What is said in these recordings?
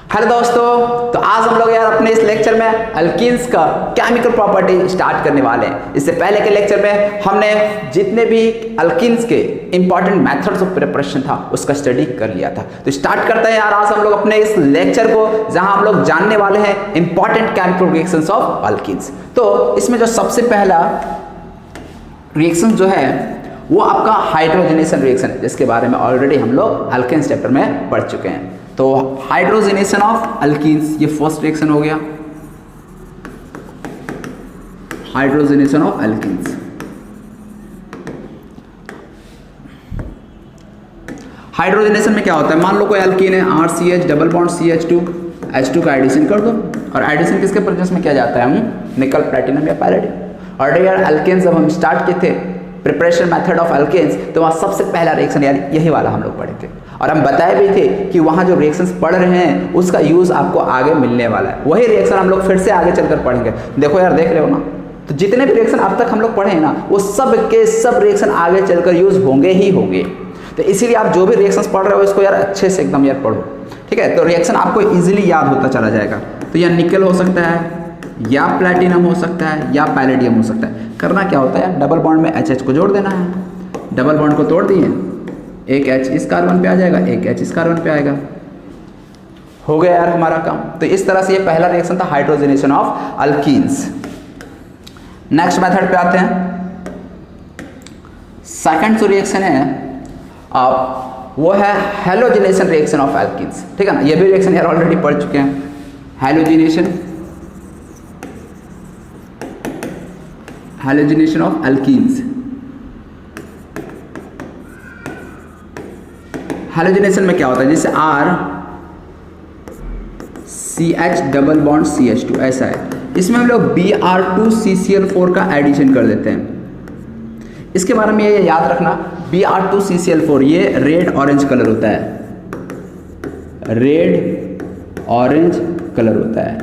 Hello दोस्तों, तो आज हम लोग यार अपने इस लेक्चर में अल्कीन्स का केमिकल प्रॉपर्टी स्टार्ट करने वाले हैं। इससे पहले के लेक्चर में हमने जितने भी अल्कीन्स के इंपॉर्टेंट मेथड्स ऑफ प्रिपरेशन था उसका स्टडी कर लिया था। तो स्टार्ट करते हैं यार आज हम लोग अपने इस लेक्चर को, जहां हम लोग जानने वाले हैं important chemical reactions of alkenes. तो इसमें जो सबसे पहला रिएक्शन जो है वो आपका हाइड्रोजनेशन रिएक्शन, जिसके बारे में ऑलरेडी हम लोग अल्कीन्स चैप्टर में पढ़ चुके हैं। तो हाइड्रोजनेशन ऑफ अल्कीन्स, ये फर्स्ट रिएक्शन हो गया, हाइड्रोजनेशन ऑफ अल्कीन्स। हाइड्रोजनेशन में क्या होता है, मान लो कोई अल्कीन है RCH double bond CH2 H2 का एडिशन कर दो, और एडिशन किसके प्रेजेंस में किया जाता है, निकल प्लैटिनम या पैलेडियम। और यार अल्केन्स जब हम स्टार्ट किए थे प्रिपरेशन मेथड ऑफ अल्केन्स, तो वहाँ सबसे पहला रिएक्शन यार यही वाला हम लोग पढ़े थे, और हम बताए भी थे कि वहाँ जो रिएक्शंस पढ़ रहे हैं उसका यूज़ आपको आगे मिलने वाला है। वही रिएक्शन हम लोग फिर से आगे चलकर पढ़ेंगे। देखो यार, देख रहे हो ना, तो जितने भी रिएक्शन अब तक हम लोग पढ़े हैं ना, वो सब के सब रिएक्शन आगे चलकर यूज़ होंगे ही होंगे। तो इसीलिए आप जो भी रिएक्शंस पढ़ रहे हो इसको यार अच्छे से एकदम यार पढ़ो, ठीक है। तो रिएक्शन आपको ईजिली याद होता चला जाएगा। तो यह निकल हो सकता है, या प्लैटिनम हो सकता है, या पैलेडियम हो सकता है। करना क्या होता है, डबल बॉन्ड में HH को जोड़ देना है। डबल बॉन्ड को तोड़ दिए, एक H इस कार्बन पे आ जाएगा, एक H इस कार्बन पे आएगा, हो गया यार हमारा काम। तो इस तरह से ये पहला रिएक्शन था hydrogenation of alkenes. Next method पे आते हैं। सेकंड जो रिएक्शन है वो है हैलोजिनेशन रिएक्शन ऑफ अल्कीन्स, ठीक है ना। ये भी रिएक्शन यार ऑलरेडी पढ़ चुके हैं। Halogenation of alkenes. हैलोजिनेशन में क्या होता है, जैसे RCH डबल बॉन्ड CH2 ऐसा है, इसमें हम लोग Br2CCl4 का एडिशन कर देते हैं। इसके बारे में ये याद रखना, Br2CCl4 ये रेड ऑरेंज कलर होता है, रेड ऑरेंज कलर होता है।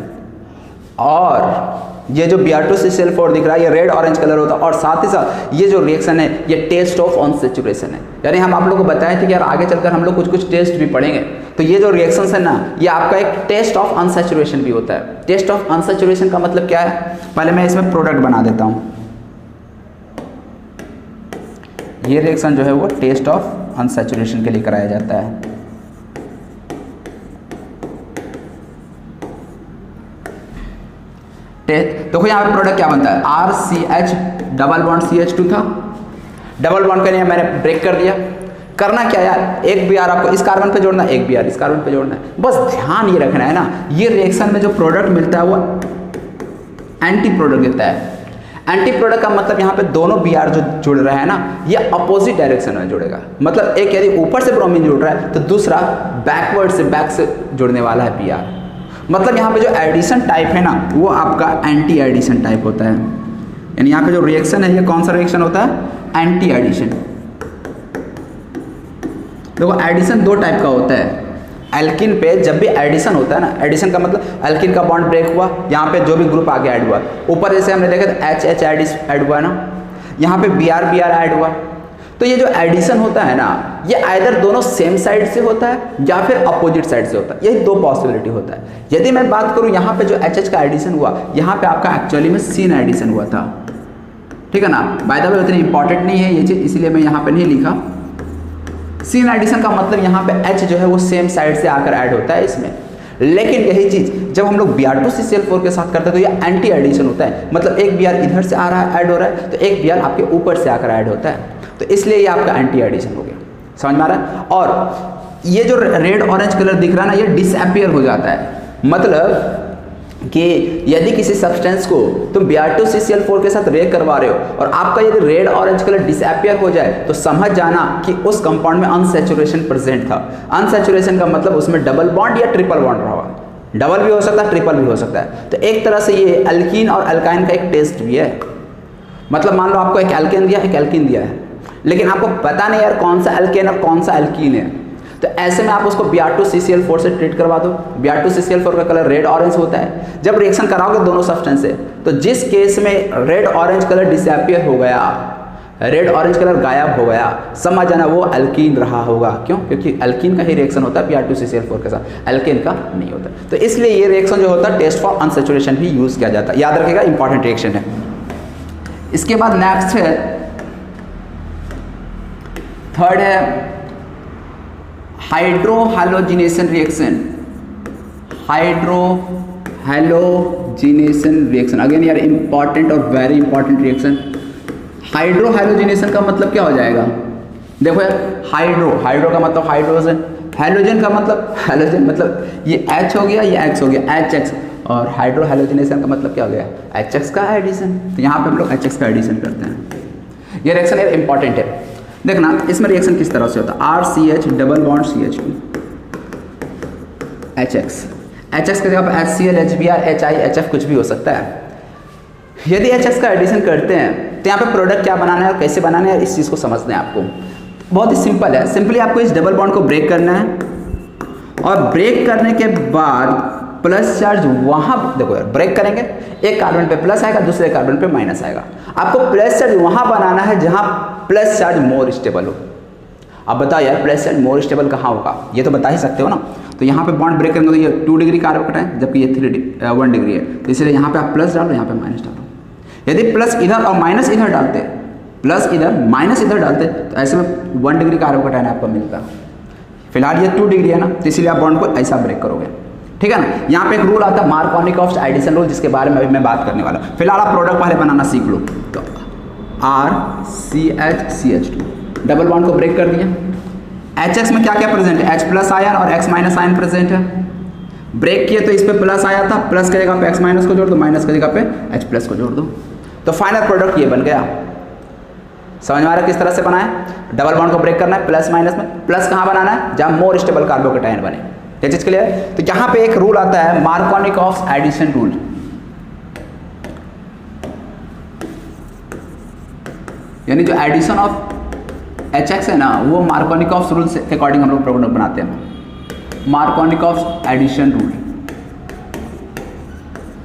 और ये जो Br2CCl4 दिख रहा है ये रेड ऑरेंज कलर होता है। और साथ ही साथ ये जो रिएक्शन है ये टेस्ट ऑफ अनसैचुरेशन है, यानी हम आप लोगों को बताए थे कि यार आगे चलकर हम लोग कुछ टेस्ट भी पढ़ेंगे। तो ये जो रिएक्शंस है ना, ये आपका एक टेस्ट ऑफ अनसैचुरेशन भी होता है। टेस्ट ऑफ अनसैचुरेशन का मतलब क्या है, पहले मैं इसमें प्रोडक्ट बना देता हूँ। ये रिएक्शन जो है वो टेस्ट ऑफ अनसैचुरेशन के लिए कराया जाता है। देखो यहाँ पे प्रोडक्ट क्या बनता है, RCH डबल बॉन्ड CH2 था, डबल बॉन्ड के लिए मैंने ब्रेक कर दिया। करना क्या यार, एक Br आपको इस कार्बन पे जोड़ना है, एक Br इस कार्बन पे जोड़ना है। बस ध्यान ये रखना है ना, ये रिएक्शन में जो प्रोडक्ट मिलता है वो एंटी प्रोडक्ट देता है। एंटी प्रोडक्ट का मतलब यहाँ पे दोनों Br जो जुड़ रहा है ना, ये अपोजिट डायरेक्शन में जुड़ेगा। मतलब एक यदि ऊपर से ब्रोमीन जुड़ रहा है तो दूसरा बैकवर्ड से बैक से जुड़ने वाला है Br। मतलब यहाँ पे जो एडिशन टाइप है ना वो आपका एंटी एडिशन टाइप होता है। यानी यहाँ पे जो रिएक्शन है ये कौन सा रिएक्शन होता है, एंटी एडिशन। देखो एडिशन दो टाइप का होता है। एल्किन पे जब भी एडिशन होता है ना, एडिशन का मतलब एल्किन का बॉन्ड ब्रेक हुआ, यहाँ पे जो भी ग्रुप आगे ऐड हुआ, ऊपर जैसे हमने देखा था HH ऐड हुआ ना, यहाँ पे Br ऐड हुआ। तो ये जो एडिशन होता है ना, ये आइदर दोनों सेम साइड से होता है या फिर अपोजिट साइड से होता है। यही दो पॉसिबिलिटी होता है। यदि मैं बात करूं यहाँ पे जो HH का एडिशन हुआ, यहाँ पे आपका एक्चुअली में सीन एडिशन हुआ था, ठीक है ना। बाय द वे उतनी इंपॉर्टेंट नहीं है ये चीज़, इसीलिए मैं यहाँ पे नहीं लिखा। सीन एडिशन का मतलब यहाँ पे H जो है वो सेम साइड से आकर ऐड होता है इसमें। लेकिन यही चीज़ जब हम लोग Br2CCl4 के साथ करते हैं तो ये एंटी एडिशन होता है। मतलब एक Br इधर से आ रहा है, ऐड हो रहा है, तो एक Br आपके ऊपर से आकर ऐड होता है। तो इसलिए ये आपका एंटी एडिशन हो गया, समझ में आ रहा है। और ये जो रेड ऑरेंज कलर दिख रहा है ना, ये डिसअपियर हो जाता है। मतलब कि यदि किसी सब्सटेंस को तुम Br2CCl4 के साथ रिएक्ट करवा रहे हो और आपका यदि रेड ऑरेंज कलर डिसअपियर हो जाए, तो समझ जाना कि उस कंपाउंड में अनसैचुरेशन प्रेजेंट था। अनसैचुरेशन का मतलब उसमें डबल बॉन्ड या ट्रिपल बॉन्ड रहा होगा। डबल भी हो सकता है, ट्रिपल भी हो सकता है। तो एक तरह से ये अल्कीन और अल्काइन का एक टेस्ट भी है। मतलब मान लो आपको एक एल्केन दिया, एक एल्कीन दिया है, लेकिन आपको पता नहीं यार कौन सा एल्केन और कौन सा एल्कीन है। तो ऐसे में आप उसको Br2CCl4 से ट्रीट करवा दो। Br2CCl4 का कलर रेड ऑरेंज होता है। जब रिएक्शन कराओगे दोनों सब्सटेंस से, तो जिस केस में रेड ऑरेंज कलर डिसअपियर हो गया, रेड ऑरेंज कलर गायब हो गया, समझ जाना वो एल्कीन रहा होगा। क्यों? क्योंकि एल्कीन का ही रिएक्शन होता है Br2CCl4 के साथ, एल्केन का नहीं होता। तो इसलिए ये रिएक्शन जो होता है टेस्ट फॉर अनसैचुरेशन भी यूज़ किया जाता है, याद रखिएगा, इंपॉर्टेंट रिएक्शन है। इसके बाद नेक्स्ट है, थर्ड है हाइड्रोहैलोजिनेशन रिएक्शन। हाइड्रोहैलोजिनेशन रिएक्शन अगेन यार इंपॉर्टेंट और वेरी इंपॉर्टेंट रिएक्शन। हाइड्रोहैलोजिनेशन का मतलब क्या हो जाएगा? देखो यार, हाइड्रो का मतलब हाइड्रोजन, हैलोजन का मतलब हैलोजन, मतलब ये H हो गया, ये X हो गया, HX, और हाइड्रोहैलोजिनेशन का मतलब क्या हो गया? HX का एडिशन। तो यहाँ पे हम लोग HX का एडिशन करते हैं। ये रिएक्शन यार इंपॉर्टेंट है। देखना इसमें रिएक्शन किस तरह से होता है, RCH double bond CH2 HX, HX की जगह पर HCl HBr HI HF कुछ भी हो सकता है। यदि HX का एडिशन करते हैं तो यहाँ पे प्रोडक्ट क्या बनाना है और कैसे बनाना है, इस चीज़ को समझना है आपको। बहुत ही सिंपल है, सिंपली आपको इस डबल बॉन्ड को ब्रेक करना है, और ब्रेक करने के बाद प्लस चार्ज वहाँ, देखो यार ब्रेक करेंगे, एक कार्बन पे प्लस आएगा, दूसरे कार्बन पे माइनस आएगा। आपको प्लस चार्ज वहाँ बनाना है जहाँ प्लस चार्ज मोर स्टेबल हो। अब बताओ यार प्लस चार्ज मोर स्टेबल कहाँ होगा, ये तो बता ही सकते हो ना। तो यहाँ पे बॉन्ड ब्रेक करेंगे तो ये 2 डिग्री कार्बन है, जबकि ये 1 डिग्री है, तो इसलिए यहाँ पे आप प्लस डालो, यहाँ पे माइनस डालो। यदि प्लस इधर और माइनस इधर डालते, प्लस इधर माइनस इधर डालते, तो ऐसे में 1 डिग्री कार्बन आपको मिलता। फिलहाल ये 2 डिग्री है ना, तो इसलिए आप बॉन्ड को ऐसा ब्रेक करोगे, ठीक है ना। यहाँ पे एक रूल आता है मार्कोनिकॉफ एडिशन रूल, जिसके बारे में अभी मैं बात करने वाला हूँ। फिलहाल आप प्रोडक्ट पहले बनाना सीख लो। तो RCH2 डबल बॉन्ड को ब्रेक कर दिया। HX में क्या क्या प्रेजेंट है? H प्लस आयन और X माइनस आयन प्रेजेंट है। ब्रेक किए तो इस पे प्लस आया था, प्लस की जगह पे X माइनस को जोड़ दो, माइनस की जगह पे H प्लस को जोड़ दो, तो फाइनल प्रोडक्ट ये बन गया। समझ में आ रहा है किस तरह से बनाए? डबल बॉन्ड को ब्रेक करना है प्लस माइनस में, प्लस कहाँ बनाना है? जहाँ मोर स्टेबल कार्बोकेटायन बने। ये चीज क्लियर है? तो यहाँ पे एक रूल आता है मार्कोनिकॉफ एडिशन रूल। यानी जो एडिशन ऑफ HX है ना, वो मार्कोनिकॉफ रूल से अकॉर्डिंग हम लोग प्रोडक्ट बनाते हैं। मार्कोनिकॉफ एडिशन रूल,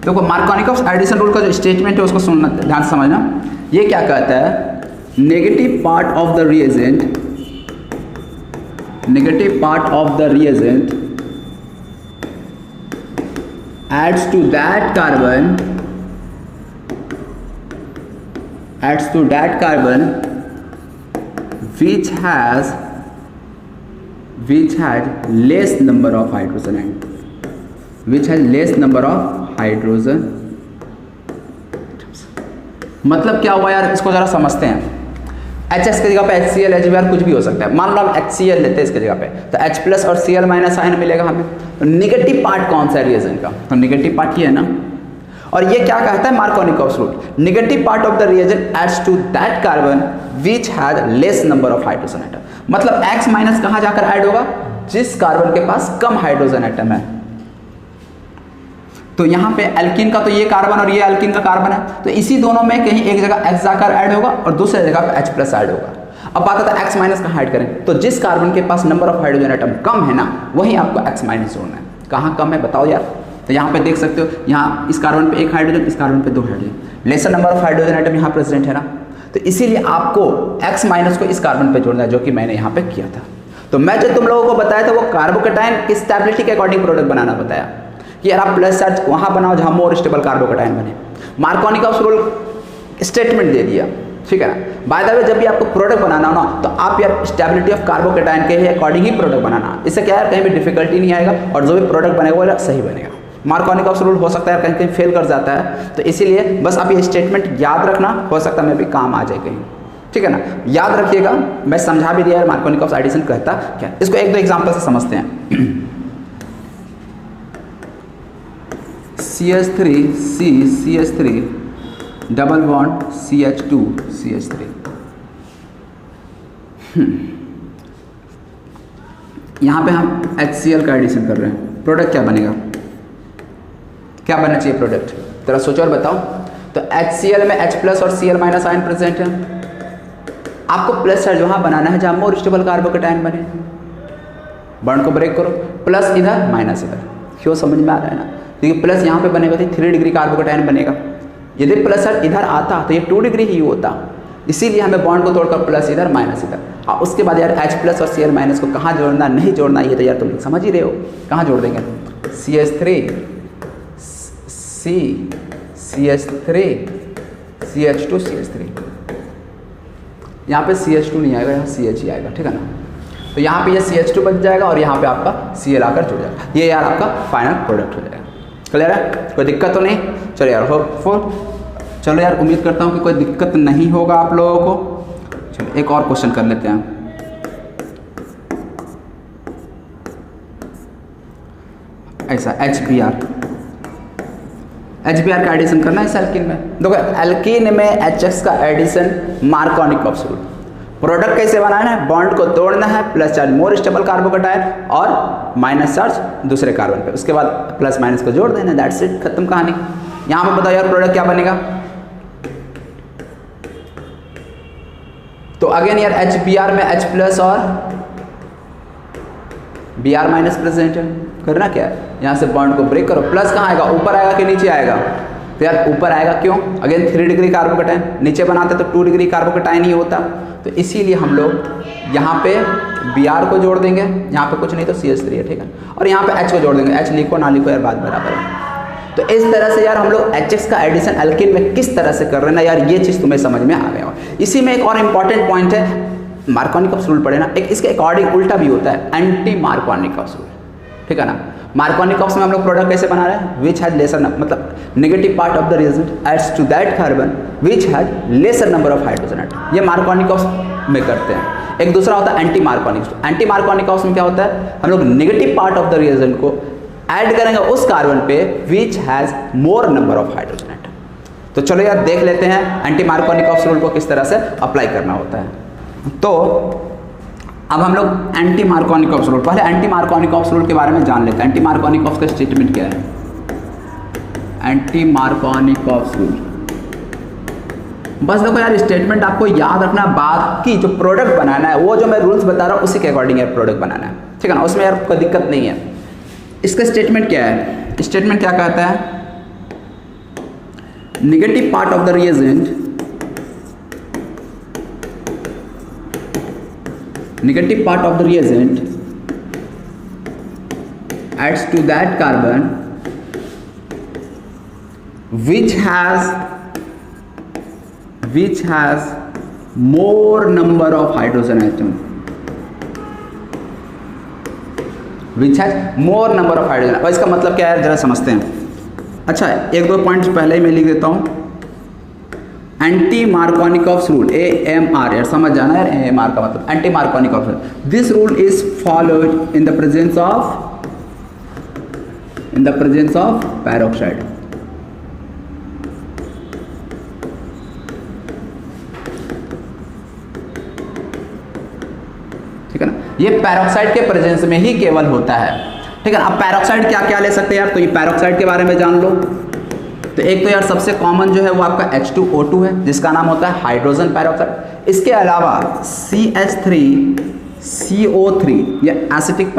देखो मार्कोनिकॉफ एडिशन रूल का जो स्टेटमेंट है उसको सुनना, ध्यान से समझना। ये क्या कहता है? Negative part of the reagent, negative part of the reagent adds to that carbon, adds to that carbon which has less number of hydrogen and which has less number of hydrogen। मतलब क्या हुआ यार, इसको जरा समझते हैं। HX की जगह पे HCl HBr कुछ भी हो सकता है। मान लो हम HCl लेते हैं इसकी जगह पे, तो H प्लस और Cl माइनस आयन मिलेगा हमें। तो निगेटिव पार्ट कौन सा है रिएजेंट का? तो निगेटिव पार्ट ये है ना। और ये क्या कहता है Markovnikov rule? Negative part of the reagent adds to that carbon which has less number of hydrogen atom. मतलब X माइनस कहाँ जाकर ऐड होगा? जिस कार्बन के पास कम हाइड्रोजन एटम है। तो यहाँ पे एल्कीन का तो ये कार्बन और ये एल्कीन का कार्बन है, तो इसी दोनों में कहीं एक जगह X जाकर ऐड होगा और दूसरी जगह पे H प्लस ऐड होगा। अब बात आता है X माइनस कहाँ ऐड करें? तो जिस कार्बन के पास नंबर ऑफ हाइड्रोजन एटम कम है ना, वहीं आपको X माइनस जोड़ना है। कहाँ कम है बताओ यार? तो यहाँ पे देख सकते हो, यहाँ इस कार्बन पे 1 हाइड्रोजन, इस कार्बन पे 2 hydrogen, laser number of hydrogen atom यहाँ प्रेजेंट है ना। तो इसीलिए आपको X माइनस को इस कार्बन पे जोड़ना है, जो कि मैंने यहाँ पे किया था। तो मैं जो तुम लोगों को बताया था वो कार्बोकेटायन की स्टेबिलिटी के अकॉर्डिंग प्रोडक्ट बनाना बताया कि यार आप प्लस चार्ज वहाँ बनाओ जहाँ मोर स्टेबल कार्बोकेटायन बने। मार्कोनिकॉफ रूल स्टेटमेंट दे दिया, ठीक है ना। बाय द वे जब भी आपको प्रोडक्ट बनाना हो ना, तो आप यार स्टेबिलिटी ऑफ कार्बोकेटायन के ही अकॉर्डिंग ही प्रोडक्ट बनाना। इससे क्या है, कहीं भी डिफिकल्टी नहीं आएगा और जो भी प्रोडक्ट बनेगा वो सही बनेगा। मार्कोनिकॉफ रूल हो सकता है कहीं कहीं फेल कर जाता है, तो इसीलिए बस आप ये स्टेटमेंट याद रखना, हो सकता है मैं भी काम आ जाए कहीं, ठीक है ना। याद रखिएगा, मैं समझा भी दिया मार्कोनिकॉफ एडिशन कहता क्या। इसको एक दो एग्जांपल से समझते हैं। CH3 CH3 double bond CH2 CH3। यहाँ पे हम HCl का एडिशन कर रहे हैं। प्रोडक्ट क्या बनेगा? क्या बनना चाहिए प्रोडक्ट? जरा सोचो और बताओ। तो HCl में H प्लस और Cl माइनस आयन प्रेजेंट है। आपको प्लस चार्ज वहाँ बनाना है जहाँ मोर स्टेबल कार्बोकेटायन बने। बॉन्ड को ब्रेक करो, प्लस इधर माइनस इधर। क्यों? समझ में आ रहा है ना? क्योंकि प्लस यहाँ पे बनेगा तो 3 डिग्री कार्बोकेटायन बनेगा। यदि प्लस चार्ज इधर आता तो ये 2 डिग्री ही होता, इसीलिए हमें बॉन्ड को तोड़कर प्लस इधर माइनस इधर। और उसके बाद यार H प्लस और Cl माइनस को कहाँ जोड़ना नहीं जोड़ना ये तो यार तुम समझ ही रहे हो। कहाँ जोड़ देंगे? CH3 CH3 CH2 CH3। यहाँ पे CH2 नहीं आएगा, यहाँ CH ही आएगा, ठीक है ना। तो यहाँ पे ये CH2 बच जाएगा और यहाँ पे आपका Cl आकर जुड़ जाएगा। ये यार आपका फाइनल प्रोडक्ट हो जाएगा। क्लियर है? कोई दिक्कत तो नहीं? चलो यार होपफुल। चलो यार उम्मीद करता हूँ कि कोई दिक्कत नहीं होगा आप लोगों को। चलो एक और क्वेश्चन कर लेते हैं। ऐसा HBr का एडिशन करना है इस एल्कीन में। देखो एल्कीन में HX का एडिशन मार्कोनिकॉफ रूल। प्रोडक्ट कैसे बनाना है? बॉन्ड को तोड़ना है, plus charge more stable carbocation और माइनस चार्ज दूसरे कार्बन पे, उसके बाद प्लस माइनस को जोड़ देना, दैट्स इट, खत्म कहानी। यहाँ पे बताओ यार प्रोडक्ट क्या बनेगा? तो अगेन यार HBr में H प्लस और Br माइनस प्रेजेंट है। करना क्या है? यहाँ से बॉन्ड को ब्रेक करो। प्लस कहाँ आएगा? ऊपर आएगा कि नीचे आएगा? तो यार ऊपर आएगा। क्यों? अगेन 3 डिग्री कार्बोकेटायन, नीचे बनाते तो 2 डिग्री कार्बोकेटायन ही होता। तो इसीलिए हम लोग यहाँ पे Br को जोड़ देंगे, यहाँ पे कुछ नहीं तो CH3 है, ठीक है। और यहाँ पे H को जोड़ देंगे। H लिखो ना लिखो यार बात बराबर है। तो इस तरह से यार हम लोग HX का एडिशन एल्कीन में किस तरह से कर रहे हैं ना यार, ये चीज़ तुम्हें समझ में आ गया हो। इसी में एक और इम्पॉर्टेंट पॉइंट है, मार्कोनिकॉफ रूल पढ़े ना, एक इसके अकॉर्डिंग उल्टा भी होता है, एंटी मार्कोनिकॉफ रूल, ठीक है ना। मार्कोनिकॉफ में हम लोग प्रोडक्ट कैसे बना रहे हैं? विच हैज लेसर, मतलब negative part of the reagent adds to that carbon which has lesser number of hydrogen atom. ये मार्कोनिकॉफ में करते हैं। एक दूसरा होता है एंटी मार्कोनिकॉफ। एंटी मार्कोनिकॉफ में क्या होता है? हम लोग negative part of the reagent को ऐड करेंगे उस कार्बन पे which has more number of hydrogen atom. तो चलो यार देख लेते हैं एंटी मार्कोनिकॉफ रूल को किस तरह से अप्लाई करना होता है। तो अब हम लोग एंटी मार्कोनिकॉफ रूल, पहले एंटी मार्कोनिकॉफ रूल के बारे में जान लेते हैं। एंटी मार्कोनिकॉफ का स्टेटमेंट क्या है? एंटी मार्कोनिकॉफ रूल, बस देखो यार स्टेटमेंट आपको याद रखना, बाकी जो प्रोडक्ट बनाना है वो जो मैं रूल्स बता रहा हूँ उसी के अकॉर्डिंग यार प्रोडक्ट बनाना है, ठीक है ना। उसमें यार कोई दिक्कत नहीं है। इसका स्टेटमेंट क्या है? स्टेटमेंट क्या कहता है? Negative part of the reagent, negative part of the reagent adds to that carbon which has more number of hydrogen atom, which has more number of hydrogen। और इसका मतलब क्या है जरा समझते हैं। अच्छा एक दो पॉइंट्स पहले ही मैं लिख देता हूँ। एंटी मार्कोनिकॉफ रूल, AMR यार समझ जाना यार, AMR का मतलब anti Markovnikov rule. This rule is followed in the presence of peroxide. ठीक है ना, ये पैरोक्साइड के प्रेजेंस में ही केवल होता है, ठीक है ना। अब पैरोक्साइड क्या क्या ले सकते हैं यार, तो ये पैरोक्साइड के बारे में जान लो। तो एक तो यार सबसे कॉमन जो है वो आपका H2O2 है जिसका नाम होता है हाइड्रोजन पैरोक्साइड। इसके अलावा CH3CO3 ये एसिटिक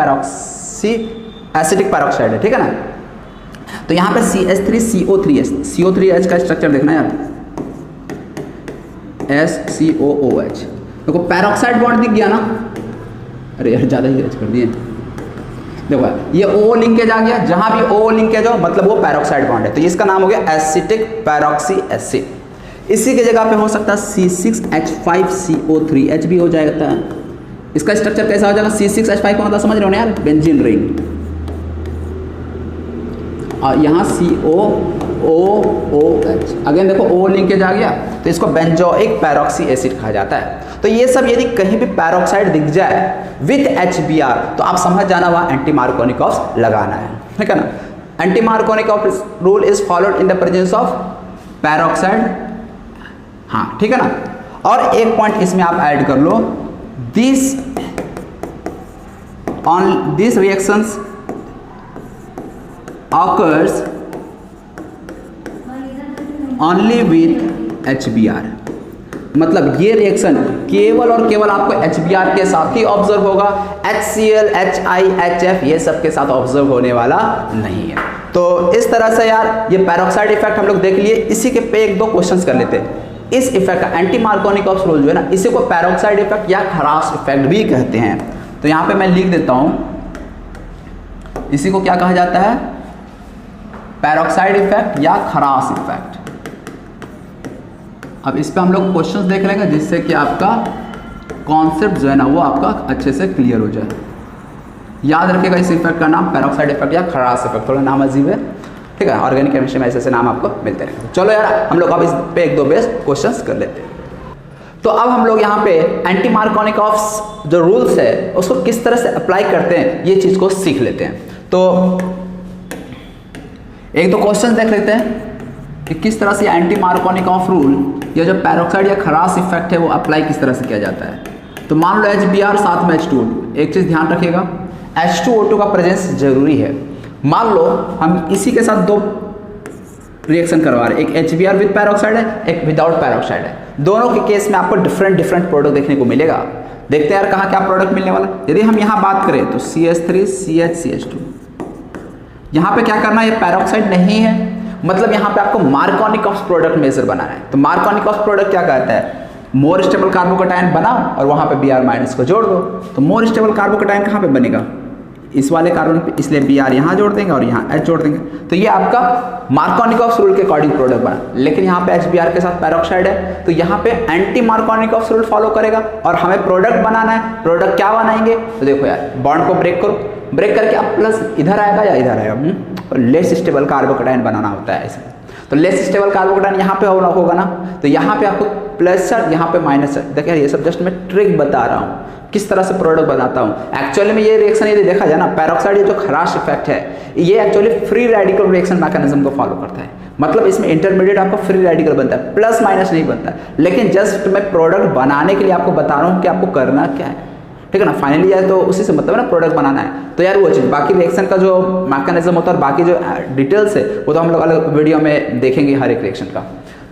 पैरोक्साइड है, ठीक है ना। तो यहाँ पे CH3CO3H, CO3H का स्ट्रक्चर देखना यार, SCOOH। देखो पैरोक्साइड बॉन्ड दिख गया ना, अरे यार ज़्यादा ही H कर दिए। देखो ये O लिंकेज आ गया, जहां भी O लिंकेज हो मतलब वो पैरोक्साइड बॉन्ड है, तो इसका नाम हो गया एसिटिक पैरोक्सी एसिड। इसी की जगह पे हो सकता है C6H5CO3, H भी हो जाएगा। इसका स्ट्रक्चर कैसा हो जाएगा? C6H5 का मतलब समझ रहे हो ना यार, बेंजीन रिंग। और यहाँ COOH, अगेन देखो O लिंकेज आ गया, तो इसको बेंजोइक पैरोक्सी एसिड कहा जाता है। तो ये सब यदि कहीं भी पैरोक्साइड दिख जाए विथ HBr तो आप समझ जाना वहाँ एंटी मार्कोनिकॉफ लगाना है, ठीक है ना। Anti Markovnikov rule is followed in the presence of peroxide, हाँ ठीक है ना। और एक पॉइंट इसमें आप ऐड कर लो, this reactions occurs only with HBr, मतलब ये रिएक्शन केवल और केवल आपको HBr के साथ ही ऑब्जर्व होगा, HCl, HI, HF ये सब के साथ ऑब्जर्व होने वाला नहीं है। तो इस तरह से यार ये पैरोक्साइड इफेक्ट हम लोग देख लिए। इसी के पे एक दो क्वेश्चंस कर लेते हैं। इस इफेक्ट का एंटी मार्कोनिकॉफ रूल जो है ना, इसी को पैरोक्साइड इफेक्ट या खराश इफेक्ट भी कहते हैं। तो यहाँ पे मैं लिख देता हूँ, इसी को क्या कहा जाता है, पैरोक्साइड इफेक्ट या खराश इफेक्ट। अब इस पे हम लोग क्वेश्चंस देख लेंगे जिससे कि आपका कॉन्सेप्ट जो है ना वो आपका अच्छे से क्लियर हो जाए। याद रखिएगा इस इफेक्ट का नाम पैरोक्साइड इफेक्ट या खराश इफेक्ट, थोड़ा नाम अजीब है, ठीक है। ऑर्गेनिक केमिस्ट्री में ऐसे ऐसे नाम आपको मिलते रहेंगे। चलो यार हम लोग अब इस पे एक दो बेस्ट क्वेश्चंस कर लेते हैं। तो अब हम लोग यहाँ पे एंटी मार्कोनिकॉफ जो रूल्स है उसको किस तरह से अप्लाई करते हैं ये चीज़ को सीख लेते हैं। तो एक दो क्वेश्चन देख लेते हैं कि किस तरह से एंटी मार्कोनिकॉफ रूल या जो पैरोक्साइड या खराश इफेक्ट है वो अप्लाई किस तरह से किया जाता है। तो मान लो HBr साथ में H2O2, एक चीज़ ध्यान रखिएगा H2O2 का प्रेजेंस जरूरी है। मान लो हम इसी के साथ दो रिएक्शन करवा रहे हैं, एक HBr विद पैरोक्साइड है, एक विदाउट पैरोक्साइड है। दोनों के केस में आपको डिफरेंट प्रोडक्ट देखने को मिलेगा। देखते हैं यार कहाँ क्या प्रोडक्ट मिलने वाला। यदि हम यहाँ बात करें तो CH3 CH2, यहाँ पे क्या करना है, ये पैरोक्साइड नहीं है, मतलब यहाँ पे आपको मार्कोनिकॉफ प्रोडक्ट मेजर बनाना है। तो मार्कोनिकॉफ प्रोडक्ट क्या कहता है, मोर स्टेबल कार्बोकैटायन बनाओ और वहाँ पे Br- को जोड़ दो। तो मोर स्टेबल कार्बोकैटायन कहाँ पे बनेगा, इस वाले कार्बन पे, इसलिए Br यहाँ जोड़ देंगे और यहाँ H जोड़ देंगे। तो ये आपका मार्कोनिकॉफ रूल के अकॉर्डिंग प्रोडक्ट बना। लेकिन यहाँ पे HBr के साथ पैरोक्साइड है तो यहाँ पे एंटी मार्कोनिकॉफ रूल फॉलो करेगा और हमें प्रोडक्ट बनाना है। प्रोडक्ट क्या बनाएंगे, तो देखो यार बॉन्ड को ब्रेक करो, ब्रेक करके अब प्लस इधर आएगा या इधर आएगा, लेस स्टेबल कार्बोकैटायन बनाना होता है ऐसे। तो लेस स्टेबल कार्बोकैटायन यहाँ पे होगा ना, तो यहाँ पे आपको प्लस चार्ज, यहाँ पे माइनस चार्ज। देखिए ये सब जस्ट मैं ट्रिक बता रहा हूँ किस तरह से प्रोडक्ट बनाता हूँ। एक्चुअली में ये रिएक्शन यदि देखा जाए ना, पैरोक्साइड ये जो खराश इफेक्ट है ये actually free radical reaction mechanism को फॉलो करता है। मतलब इसमें इंटरमीडिएट आपको फ्री रेडिकल बनता है, प्लस माइनस नहीं बनता। लेकिन जस्ट मैं प्रोडक्ट बनाने के लिए आपको बता रहा हूँ कि आपको करना क्या है, ठीक है ना। फाइनली यार तो उसी से मतलब है ना प्रोडक्ट बनाना है। तो यार वो चीज़, बाकी रिएक्शन का जो मैकेनिज्म होता है और बाकी जो डिटेल्स है वो तो हम लोग अलग वीडियो में देखेंगे हर एक रिएक्शन का।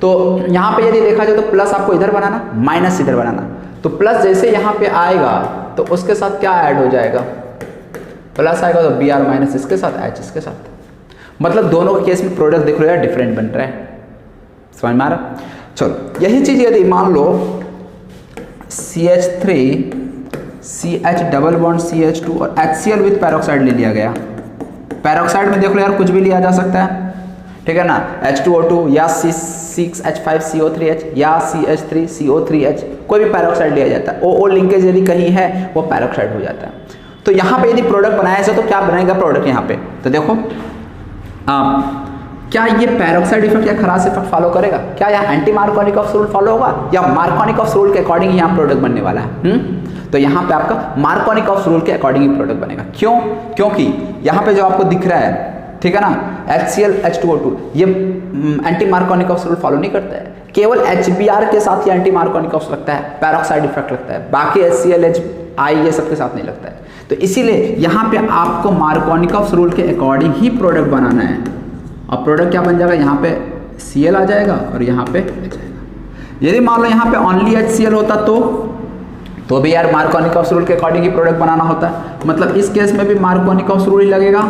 तो यहाँ पे यदि देखा जाए तो प्लस आपको इधर बनाना, माइनस इधर बनाना। तो प्लस जैसे यहाँ पे आएगा तो उसके साथ क्या ऐड हो जाएगा, प्लस आएगा तो Br- इसके साथ H इसके साथ। मतलब दोनों के केस में प्रोडक्ट देख लो यार डिफरेंट बन रहा है, समझ में आ रहा। चलो यही चीज़ यदि मान लो CH3 CH double bond CH2 और HCl विथ पैरोक्साइड ले लिया गया। पैरोक्साइड में देख लो यार कुछ भी लिया जा सकता है, ठीक है ना, H2O2 या C6H5CO3H या CH3CO3H, कोई भी पैरोक्साइड लिया जाता है। O लिंकेज यदि कहीं है वो पैरोक्साइड हो जाता है। तो यहाँ पे यदि प्रोडक्ट बनाया जाए तो क्या बनेगा प्रोडक्ट यहाँ पे, तो देखो क्या ये पैरोक्साइड इफेक्ट या खराश इफेक्ट फॉलो करेगा, क्या यहाँ एंटी मार्कोनिकॉफ रूल फॉलो होगा या मार्कोनिकॉफ रूल के अकॉर्डिंग यहाँ प्रोडक्ट बनने वाला है। तो यहाँ पे आपका मार्कोनिकॉफ रूल के अकॉर्डिंग ही प्रोडक्ट बनेगा। क्यों, क्योंकि यहाँ पे जो आपको दिख रहा है, ठीक है ना, HCl H2O2 ये एंटी मार्कोनिकॉफ रूल फॉलो नहीं करता है। केवल HBr के साथ ही एंटी मार्कोनिकॉफ लगता है, पैरोक्साइड इफेक्ट लगता है, बाकी HCl HI ये सब के साथ नहीं लगता है। तो इसीलिए यहाँ पे आपको मार्कोनिकॉफ रूल के अकॉर्डिंग ही प्रोडक्ट बनाना है। और प्रोडक्ट क्या बन जाएगा, यहाँ पे Cl आ जाएगा और यहाँ पे आ जाएगा। यदि मान लो यहाँ पे ओनली HCl होता तो भी यार मार्कोनिकॉफ रूल के अकॉर्डिंग ही प्रोडक्ट बनाना होता है। मतलब इस केस में भी मार्कोनिकॉफ रूल ही लगेगा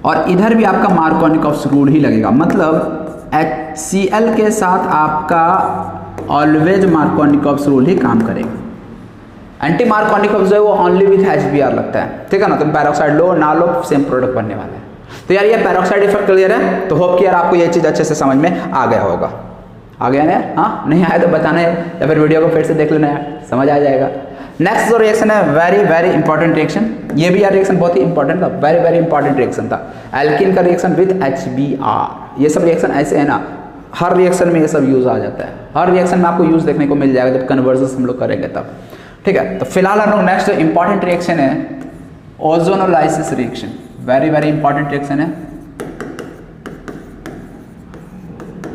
और इधर भी आपका मार्कोनिकॉफ रूल ही लगेगा। मतलब HCl के साथ आपका ऑलवेज मार्कोनिकॉफ रूल ही काम करेगा। एंटी मार्कोनिकॉफ जो है वो ओनली विथ HBr लगता है, ठीक है ना। तुम पैरोक्साइड लो ना लो सेम प्रोडक्ट बनने वाला है। तो यार ये पैरोक्साइड इफेक्ट क्लियर है। तो होप कि यार आपको ये चीज़ अच्छे से समझ में आ गया होगा। आ गया ना यार, हाँ नहीं आया तो बताना है या फिर वीडियो को फिर से देख लेना यार, समझ आ जाएगा। नेक्स्ट जो रिएक्शन है वेरी इंपॉर्टेंट रिएक्शन, ये भी यार रिएक्शन बहुत ही इंपॉर्टेंट था, वेरी इंपॉर्टेंट रिएक्शन था। एल्कीन का रिएक्शन विद HBr। ये सब रिएक्शन ऐसे है ना, हर रिएक्शन में ये सब यूज आ जाता है। हर रिएक्शन में आपको यूज देखने को मिल जाएगा जब कन्वर्जन हम लोग करेंगे तब, ठीक है। तो फिलहाल हम लोग नेक्स्ट जो इंपॉर्टेंट रिएक्शन है ozonolysis reaction, very important reaction है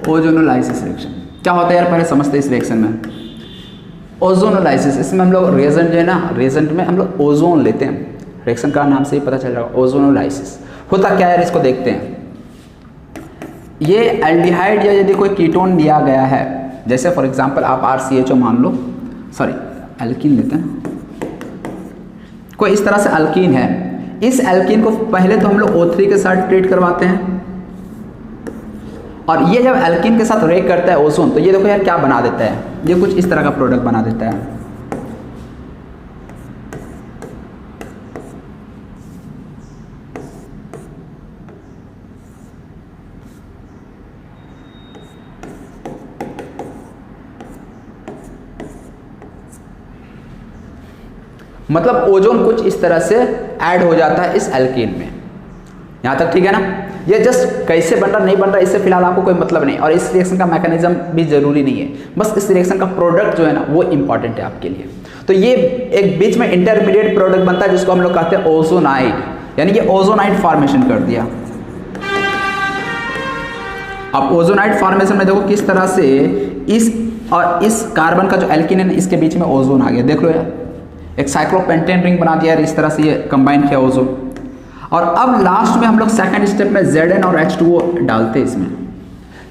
ओजोनोलाइसिस रिएक्शन। क्या होता है यार पहले समझते हैं इस रिएक्शन में। ओजोनोलाइसिस, इसमें हम लोग रिएजेंट जो है ना, रिएजेंट में हम लोग ओजोन लेते हैं। रिएक्शन का नाम से ही पता चल रहा है ओजोनोलाइसिस। होता क्या है इसको देखते हैं। ये एल्डिहाइड या यदि कोई कीटोन लिया गया है, जैसे फॉर एग्जांपल आप RCHO मान लो, सॉरी एल्कीन लेते हैं, कोई इस तरह से एल्कीन है। इस एल्कीन को पहले तो हम लोग O3 के साथ ट्रीट करवाते हैं और ये जब एल्कीन के साथ रिएक्ट करता है ओजोन, तो ये देखो यार क्या बना देता है, ये कुछ इस तरह का प्रोडक्ट बना देता है। मतलब ओजोन कुछ इस तरह से ऐड हो जाता है इस एल्कीन में। यहाँ तक ठीक है ना। ये जस्ट कैसे बन रहा नहीं बन रहा इससे फिलहाल आपको कोई मतलब नहीं, और इस रिएक्शन का मैकेनिज्म भी जरूरी नहीं है, बस इस रिएक्शन का प्रोडक्ट जो है ना वो इंपॉर्टेंट है आपके लिए। तो ये एक बीच में इंटरमीडिएट प्रोडक्ट बनता है जिसको हम लोग कहते हैं ओजोनाइड, यानी कि ओजोनाइड फॉर्मेशन कर दिया। अब ओजोनाइड फॉर्मेशन में देखो किस तरह से इस और इस कार्बन का जो एल्कीन है ना इसके बीच में ओजोन आ गया, देख लो यार, एक साइक्लोपेंटेन रिंग बना दिया यार, इस तरह से ये कंबाइन किया ओजोन। और अब लास्ट में हम लोग सेकंड स्टेप में Zn और H2O डालते इसमें।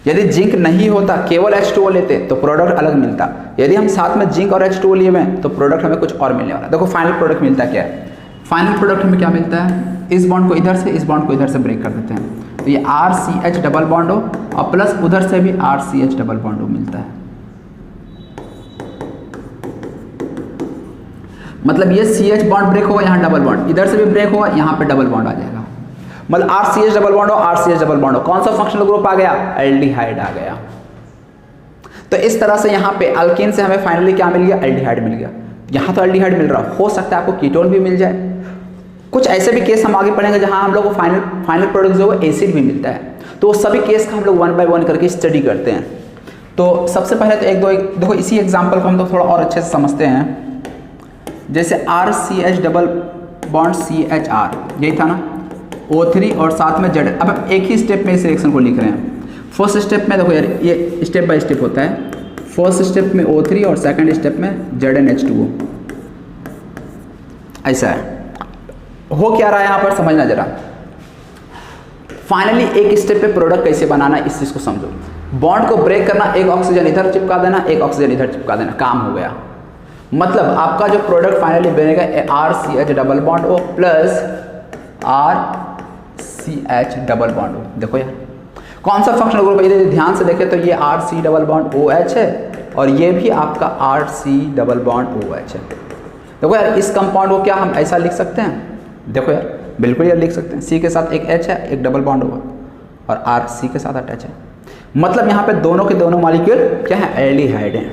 यदि जिंक नहीं होता, केवल H2O लेते तो प्रोडक्ट अलग मिलता, यदि हम साथ में जिंक और H2O लिए हुए तो प्रोडक्ट हमें कुछ और मिलने वाला। देखो फाइनल प्रोडक्ट मिलता क्या है, फाइनल प्रोडक्ट हमें क्या मिलता है, इस बॉन्ड को इधर से इस बॉन्ड को इधर से ब्रेक कर देते हैं, तो ये RCH डबल बॉन्ड हो और प्लस उधर से भी RCH डबल बॉन्ड हो मिलता है। मतलब ये CH बॉन्ड ब्रेक होगा, यहाँ डबल बॉन्ड, इधर से भी ब्रेक होगा, यहाँ पे डबल बॉन्ड आ जाएगा। मतलब RCH डबल बॉन्ड हो, RCH डबल बॉन्ड हो, कौन सा फंक्शनल ग्रुप आ गया, एल्डिहाइड आ गया। तो इस तरह से यहाँ पे अल्कीन से हमें फाइनली क्या मिल गया, एल्डिहाइड मिल गया। यहाँ तो एल्डिहाइड मिल रहा, हो सकता है आपको कीटोन भी मिल जाए। कुछ ऐसे भी केस हम आगे पढ़ेंगे जहाँ हम लोग को फाइनल प्रोडक्ट जो है एसिड भी मिलता है, तो वो सभी केस का हम लोग 1 by 1 करके स्टडी करते हैं। तो सबसे पहले तो एक देखो इसी एग्जाम्पल को हम लोग थोड़ा और अच्छे से समझते हैं। जैसे RCH डबल बॉन्ड CHR, यही था ना, O3 और साथ में Z। अब हम एक ही स्टेप में इस रिएक्शन को लिख रहे हैं। फर्स्ट स्टेप में देखो यार ये स्टेप बाय स्टेप होता है। फर्स्ट स्टेप में O3 और सेकंड स्टेप में ZnH2O, ऐसा है। हो क्या रहा है यहाँ पर समझना जरा। फाइनली एक स्टेप पे प्रोडक्ट कैसे बनाना इस चीज़ को समझो। बॉन्ड को ब्रेक करना, एक ऑक्सीजन इधर चिपका देना, एक ऑक्सीजन इधर चिपका देना, काम हो गया। मतलब आपका जो प्रोडक्ट फाइनली बनेगा RCH double bond O plus RCH double bond O। देखो यार कौन सा फंक्शनल ग्रुप है, यदि ध्यान से देखें तो ये RC डबल बॉन्ड OH है और ये भी आपका RC डबल बॉन्ड OH है। देखो यार इस कंपाउंड को क्या हम ऐसा लिख सकते हैं, देखो यार बिल्कुल यार लिख सकते हैं, C के साथ एक H है, एक डबल बॉन्ड होगा और RC के साथ अटैच है। मतलब यहाँ पे दोनों के दोनों मॉलिक्यूल क्या है, एल्डिहाइड हैं।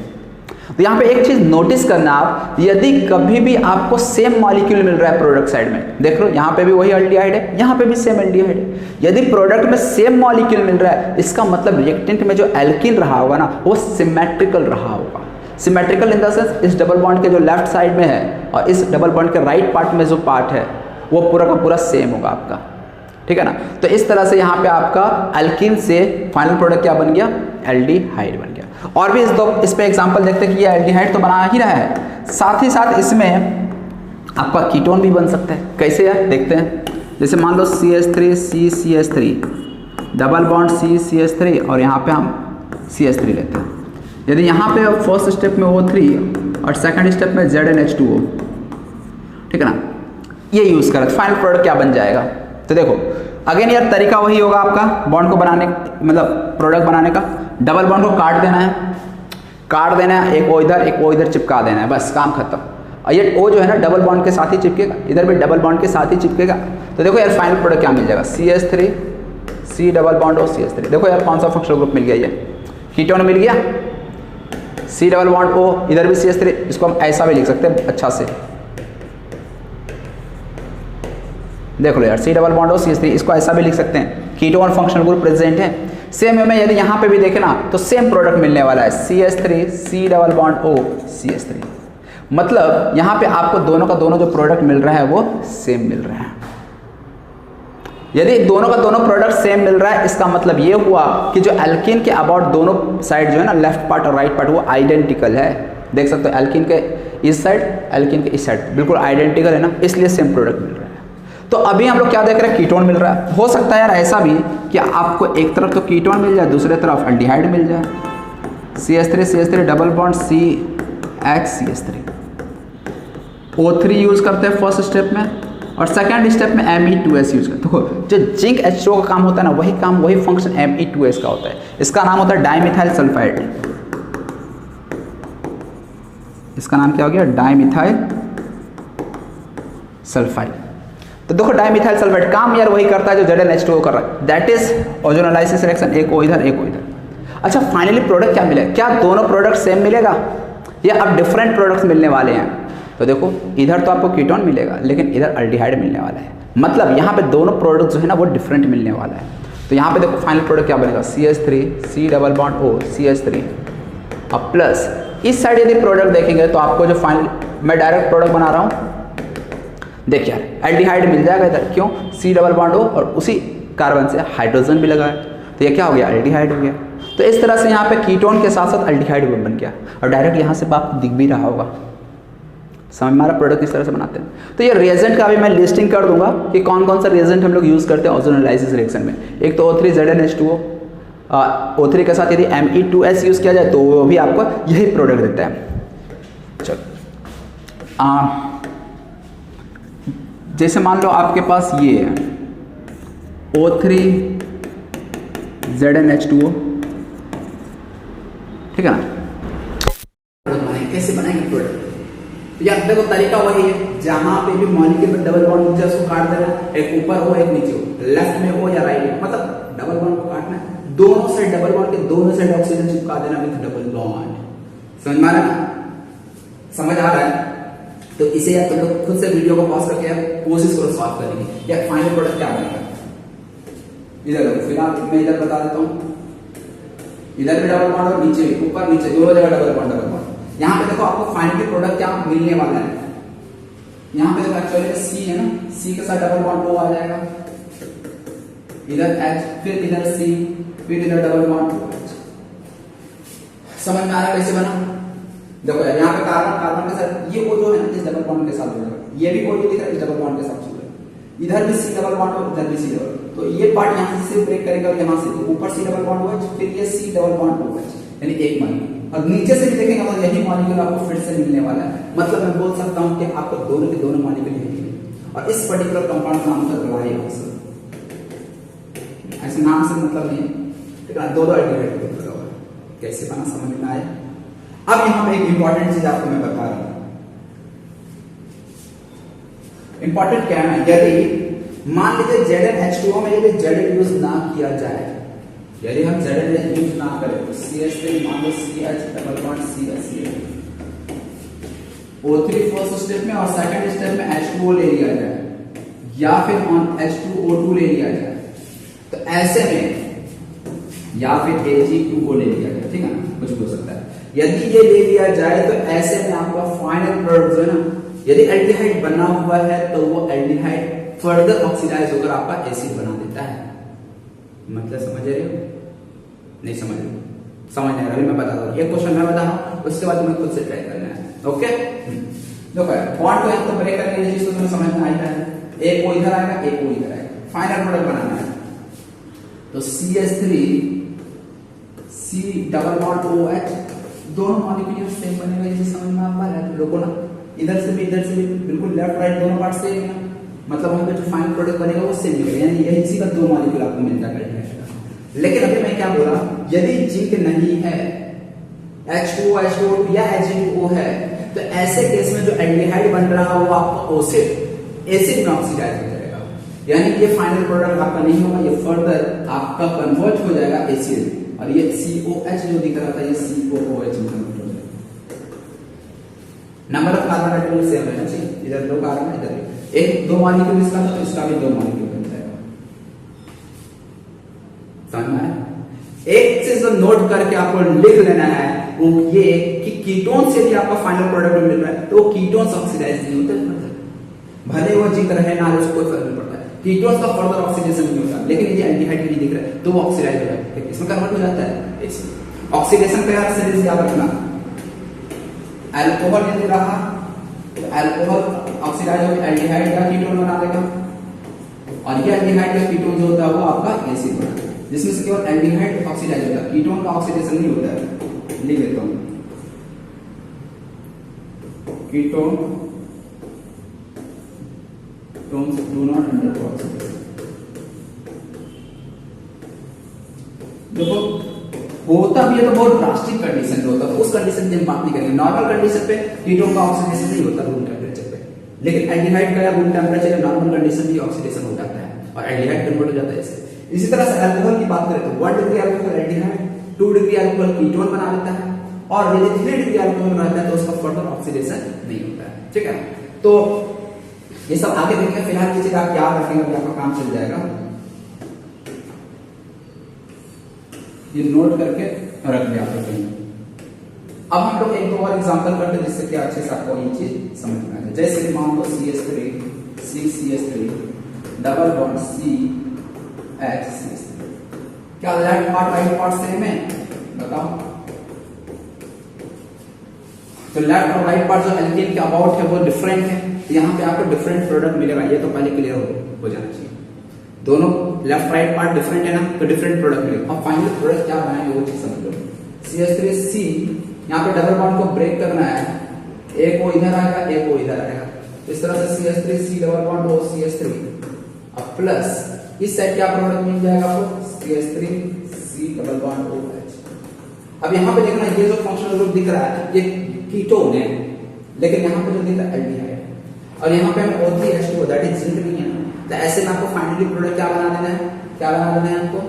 तो यहाँ पे एक चीज नोटिस करना आप, यदि कभी भी आपको सेम मॉलिक्यूल मिल रहा है प्रोडक्ट साइड में, देख लो यहाँ पे भी वही एल्डिहाइड है, यहाँ पे भी सेम एल्डिहाइड है। यदि प्रोडक्ट में सेम मॉलिक्यूल मिल रहा है इसका मतलब रिएक्टेंट में जो एल्कीन रहा होगा ना वो सिमेट्रिकल रहा होगा। सिमेट्रिकल इन द सेंस इस डबल बॉन्ड के जो लेफ्ट साइड में है और इस डबल बॉन्ड के राइट पार्ट में जो पार्ट है वो पूरा का पूरा सेम होगा आपका, ठीक है ना। तो इस तरह से यहाँ पे आपका एल्कीन से फाइनल प्रोडक्ट क्या बन गया, एल्डिहाइड बन गया। और भी इस पे एग्जांपल देखते हैं कि ये एल्डिहाइड तो बना ही रहा है, साथ ही साथ इसमें आपका कीटोन भी बन सकता है। कैसे यार देखते हैं। जैसे मान लो CH3 CCH3 double bond CCH3 और यहाँ पे हम CH3 लेते हैं। यदि यहाँ पे फर्स्ट स्टेप में O3 और सेकंड स्टेप में ZnH2O, ठीक है ना, ये यूज़ करें तो फाइनल प्रोडक्ट क्या बन जाएगा। तो देखो अगेन यार तरीका वही होगा आपका बॉन्ड को बनाने, मतलब प्रोडक्ट बनाने का। डबल बॉन्ड को काट देना है, एक ओ इधर चिपका देना है, बस काम खत्म। और ये O जो है ना डबल बॉन्ड के साथ ही चिपकेगा, इधर भी डबल बॉन्ड के साथ ही चिपकेगा। तो देखो यार फाइनल प्रोडक्ट क्या मिल जाएगा, CH3 C double bond O CH3। देखो यार कौन सा फंक्शनल ग्रुप मिल गया, ये कीटोन मिल गया। C डबल बॉन्ड O, इधर भी CH3, इसको हम ऐसा भी लिख सकते हैं अच्छा से, देख लो यार C double bond O CH3, इसको ऐसा भी लिख सकते हैं, कीटोन फंक्शनल ग्रुप प्रेजेंट है। सेम में यदि यहाँ पे भी देखें ना तो सेम प्रोडक्ट मिलने वाला है, CH3 C double bond O CH3। मतलब यहाँ पे आपको दोनों का दोनों जो प्रोडक्ट मिल रहा है वो सेम मिल रहा है। यदि दोनों का दोनों प्रोडक्ट सेम मिल रहा है इसका मतलब ये हुआ कि जो एल्कीन के अबाउट दोनों साइड जो है ना, लेफ्ट पार्ट और राइट पार्ट, वो आइडेंटिकल है। देख सकते हो एल्कीन के इस साइड, एल्कीन के इस साइड बिल्कुल आइडेंटिकल है ना, इसलिए सेम प्रोडक्ट मिल रहा है। तो अभी हम लोग क्या देख रहे हैं, कीटोन मिल रहा है। हो सकता है यार ऐसा भी कि आपको एक तरफ तो कीटोन मिल जाए, दूसरे तरफ एल्डिहाइड मिल जाए। CH3 double bond CH CH3 O3 use करते हैं फर्स्ट स्टेप में, और सेकंड स्टेप में Me2S यूज करते हो। जो जिंक H2O का काम होता है ना, वही फंक्शन Me2S का होता है। इसका नाम होता है डाइमिथाइल सल्फाइड। इसका नाम क्या हो गया? Dimethyl sulphide. तो देखो डाइमिथाइल सल्फाइड काम यार वही करता है जो ZnH2O कर रहा है, दैट इज ओजोनोलाइसिस रिएक्शन, एक वो इधर एक वो इधर। अच्छा फाइनली प्रोडक्ट क्या मिलेगा? क्या दोनों प्रोडक्ट सेम मिलेगा या अब डिफरेंट प्रोडक्ट्स मिलने वाले हैं? तो देखो इधर तो आपको कीटोन मिलेगा लेकिन इधर अल्डिहाइड मिलने वाला है, मतलब यहाँ पे दोनों प्रोडक्ट जो है ना वो डिफरेंट मिलने वाला है। तो यहाँ पे देखो फाइनल प्रोडक्ट क्या बनेगा? CH3 C double bond O CH3 अब प्लस इस साइड यदि प्रोडक्ट देखेंगे तो आपको जो फाइनल, मैं डायरेक्ट प्रोडक्ट बना रहा हूँ, देखिए यार एल्डिहाइड मिल जाएगा इधर, क्यों? C डबल बॉन्ड O और उसी कार्बन से हाइड्रोजन भी लगा है, तो ये क्या हो गया? एल्डिहाइड हो गया। तो इस तरह से यहाँ पे कीटोन के साथ साथ एल्डिहाइड भी बन गया और डायरेक्ट यहाँ से आप दिख भी रहा होगा। समझ में आ रहा प्रोडक्ट किस तरह से बनाते हैं? तो ये रिएजेंट का भी मैं लिस्टिंग कर दूंगा कि कौन कौन सा रिएजेंट हम लोग यूज़ करते हैं ओजोनोलाइसिस रिएक्शन में। एक तो O3 ZnH2O, O3 के साथ यदि Me2S यूज़ किया जाए तो वो भी आपको यही प्रोडक्ट देता है। चलो जैसे मान लो आपके पास ये है O3 ZnH2O, ठीक है ना? कैसे बनाएंगे प्रोडक्ट? यार देखो तरीका वही है, जहां पे भी मॉलिक्यूल में डबल बॉन्ड ऊर्जा उसको काट देना, एक ऊपर हो एक नीचे हो, लेफ्ट में हो या राइट में, मतलब डबल बॉन्ड को काटना है, दोनों साइड डबल बॉन्ड के दोनों साइड ऑक्सीजन चिपका देना विद डबल बॉन्ड। समझ में आ रहा है? समझ आ रहा है? तो इसे यार तुम लोग खुद से वीडियो को पॉज करके यार कोशिश करो सॉल्व करने की। यार फाइनल प्रोडक्ट क्या बनेगा? इधर फिलहाल मैं इधर बता देता हूँ, इधर भी डबल बॉन्ड और नीचे भी, ऊपर नीचे दोनों जगह डबल बॉन्ड। यहाँ पे देखो आपको फाइनली प्रोडक्ट क्या मिलने वाला है। यहाँ पे देखो एक्चुअली C है ना, C के साथ डबल बॉन्ड O आ जाएगा, इधर H, फिर इधर C, फिर इधर डबल बॉन्ड OH। समझ में आ रहा है कैसे बना? देखो यार यहाँ पे कार्बन के साथ ये O जो है ना इस डबल बॉन्ड के साथ जुड़ेगा, ये भी O जो दिख रहा है इस डबल बॉन्ड के साथ जुड़ेगा, इधर भी C डबल बॉन्ड और इधर भी C डबल, तो ये पार्ट यहाँ से ब्रेक करेगा और यहाँ से ऊपर C डबल बॉन्ड OH, फिर ये C डबल बॉन्ड OH, यानी एक मॉलिक्यूल। और नीचे से भी देखेंगे तो यही मॉलिक्यूल आपको फिर से मिलने वाला है, मतलब मैं बोल सकता हूँ कि आपको दोनों के दोनों मॉलिक्यूल यही मिलेंगे। और इस पर्टिकुलर कंपाउंड का नाम होता है ग्लाइकोल। ऐसे नाम से मतलब नहीं है, दो अल्टीमेट लगा हुआ है। कैसे बना समझ में आया? अब यहाँ पे एक इंपॉर्टेंट चीज आपको मैं बता रहा हूँ। इंपॉर्टेंट क्या है? यदि मान लीजिए ZnH2O में यदि Zn यूज ना किया जाए, यदि हम Zn यूज ना करें तो CH3 मान लो CH double bond CH, O3 first step में और सेकंड स्टेप में H2O ले लिया जाए या फिर H2O2 ले लिया जाए, तो ऐसे में या फिर Ag2O ले लिया जाए, ठीक है ना, कुछ भी हो सकता है। यदि ये ले लिया जाए तो ऐसे में आपका फाइनल प्रोडक्ट जो है ना, यदि एल्डिहाइड बना हुआ है तो वो एल्डिहाइड फर्दर ऑक्सीडाइज होकर आपका एसिड बना देता है। मतलब समझ रहे हो? नहीं समझ रहे? समझ नहीं रहा, मैं बता दूं। एक क्वेश्चन मैं बता रहा हूं, उसके बाद तुम्हें खुद से ट्राई करना है। ओके देखो बॉन्ड को यहां तो ब्रेक करने की चीज तो तुम्हें समझ में आई है, एक वो इधर आएगा एक वो इधर आएगा, फाइनल प्रोडक्ट बनाना है। तो CH3 C double bond OH दोनों मॉलिक्यूल सेम बनेगा, जैसे समझ में आ पा रहा है लोगों ना? इधर से भी बिल्कुल लेफ्ट राइट दोनों पार्ट सेम है, मतलब वहां पे जो फाइनल प्रोडक्ट बनेगा वो सेम मिलेगा, यानी यही इसी का दो मॉलिक्यूल आपको मिलता है। लेकिन अभी मैं क्या बोल रहा हूं, यदि जिंक नहीं है, H2O H2O या Ag2O है, तो ऐसे केस में जो एल्डिहाइड बन रहा है वो आपका एसिड में ऑक्सीडाइज हो जाएगा, यानी ये फाइनल प्रोडक्ट आपका नहीं होगा, ये फर्दर आपका कन्वर्ट हो जाएगा एसिड, और ये COH जो दिख रहा था ये COOH में कन्वर्ट हो जाएगा। Number of carbon atom same रहना चाहिए, इधर दो कार्बन इधर एक, दो मॉलिक्यूल इसका तो इसका भी दो मॉलिक्यूल बन जाएगा। समझ में आया? एक चीज नोट करके आपको लिख लेना है वो ये कि कीटोन से भी आपका फाइनल प्रोडक्ट मिल रहा है तो कीटोन्स ऑक्सीडाइज नहीं होते, भले वो जिंक रहे ना रहे कोई फर्क नहीं पड़ता है, कीटोन्स का फर्दर ऑक्सीडेशन नहीं होता। लेकिन ये एल्डिहाइड नहीं दिख रहा है तो वो ऑक्सीडाइज हो जाता है, इसमें कन्वर्ट हो जाता है इसमें। ऑक्सीडेशन का यार सीरीज याद रखना, अल्कोहल यदि रहा तो अल्कोहल ऑक्सीडाइज होकर एल्डिहाइड का कीटोन बना देगा, और ये एल्डिहाइड का कीटोन जो होता है वो आपका एसिड बना देगा, जिसमें से केवल एल्डिहाइड ऑक्सीडाइज होता है, कीटोन का ऑक्सीडेशन नहीं होता है। लिख देता हूं, ketone ketones do not undergo oxidation. देखो होता भी है तो बहुत ड्रास्टिक कंडीशन पे होता है, उस कंडीशन की हम बात नहीं करेंगे। नॉर्मल कंडीशन पे कीटोन का ऑक्सीडेशन नहीं होता रूम टेम्परेचर पे, लेकिन एल्डिहाइड का रूम टेम्परेचर या नॉर्मल कंडीशन भी ऑक्सीडेशन हो जाता है और एल्डिहाइड कन्वर्ट हो जाता है इससे। इसी तरह से अल्कोहल की बात करें तो 1 degree alcohol aldehyde, 2 degree alcohol ketone बना लेता है, और यदि 3 डिग्री अल्कोहल रहता है तो उसका फर्दर ऑक्सीडेशन नहीं होता है। ठीक है, तो ये सब आगे देखेंगे। फिलहाल ये चीज आप याद रखेंगे, अभी आपका काम चल जाएगा। ये नोट करके रख दिया आप लोग। अब हम लोग एक दो और एग्जांपल करते हैं जिससे कि अच्छे से आपको ये चीज समझ में आ जाए। जैसे कि मान लो CH3 CCH3 double bond CH3, क्या left part right part same है? बताओ। तो लेफ्ट और राइट पार्ट जो एल्केन के अबाउट है वो डिफरेंट है, तो यहाँ पे आपको डिफरेंट प्रोडक्ट मिलेगा, ये तो पहले क्लियर हो जाना चाहिए। दोनों लेफ्ट राइट पार्ट डिफरेंट है ना, तो डिफरेंट प्रोडक्ट मिलेगा। अब फाइनल प्रोडक्ट क्या बनाएंगे वो चीज समझ लो। CH3C यहाँ पे डबल बॉन्ड को ब्रेक करना है, एक वो इधर आएगा एक वो इधर आएगा, इस तरह से CH3C double bond O CH3, अब प्लस इस साइड क्या प्रोडक्ट मिल जाएगा आपको? CH3C double bond OH। अब यहाँ पे देखना, ये जो फंक्शनल ग्रुप दिख रहा है ये कीटोन है, लेकिन यहाँ पे जो दिख रहा है एल्डिहाइड, और यहाँ पे हम O3H2 दैट इज जिंक नहीं है। तो ऐसे में आपको फाइनली प्रोडक्ट क्या बना देना है? क्या बना देना है आपको?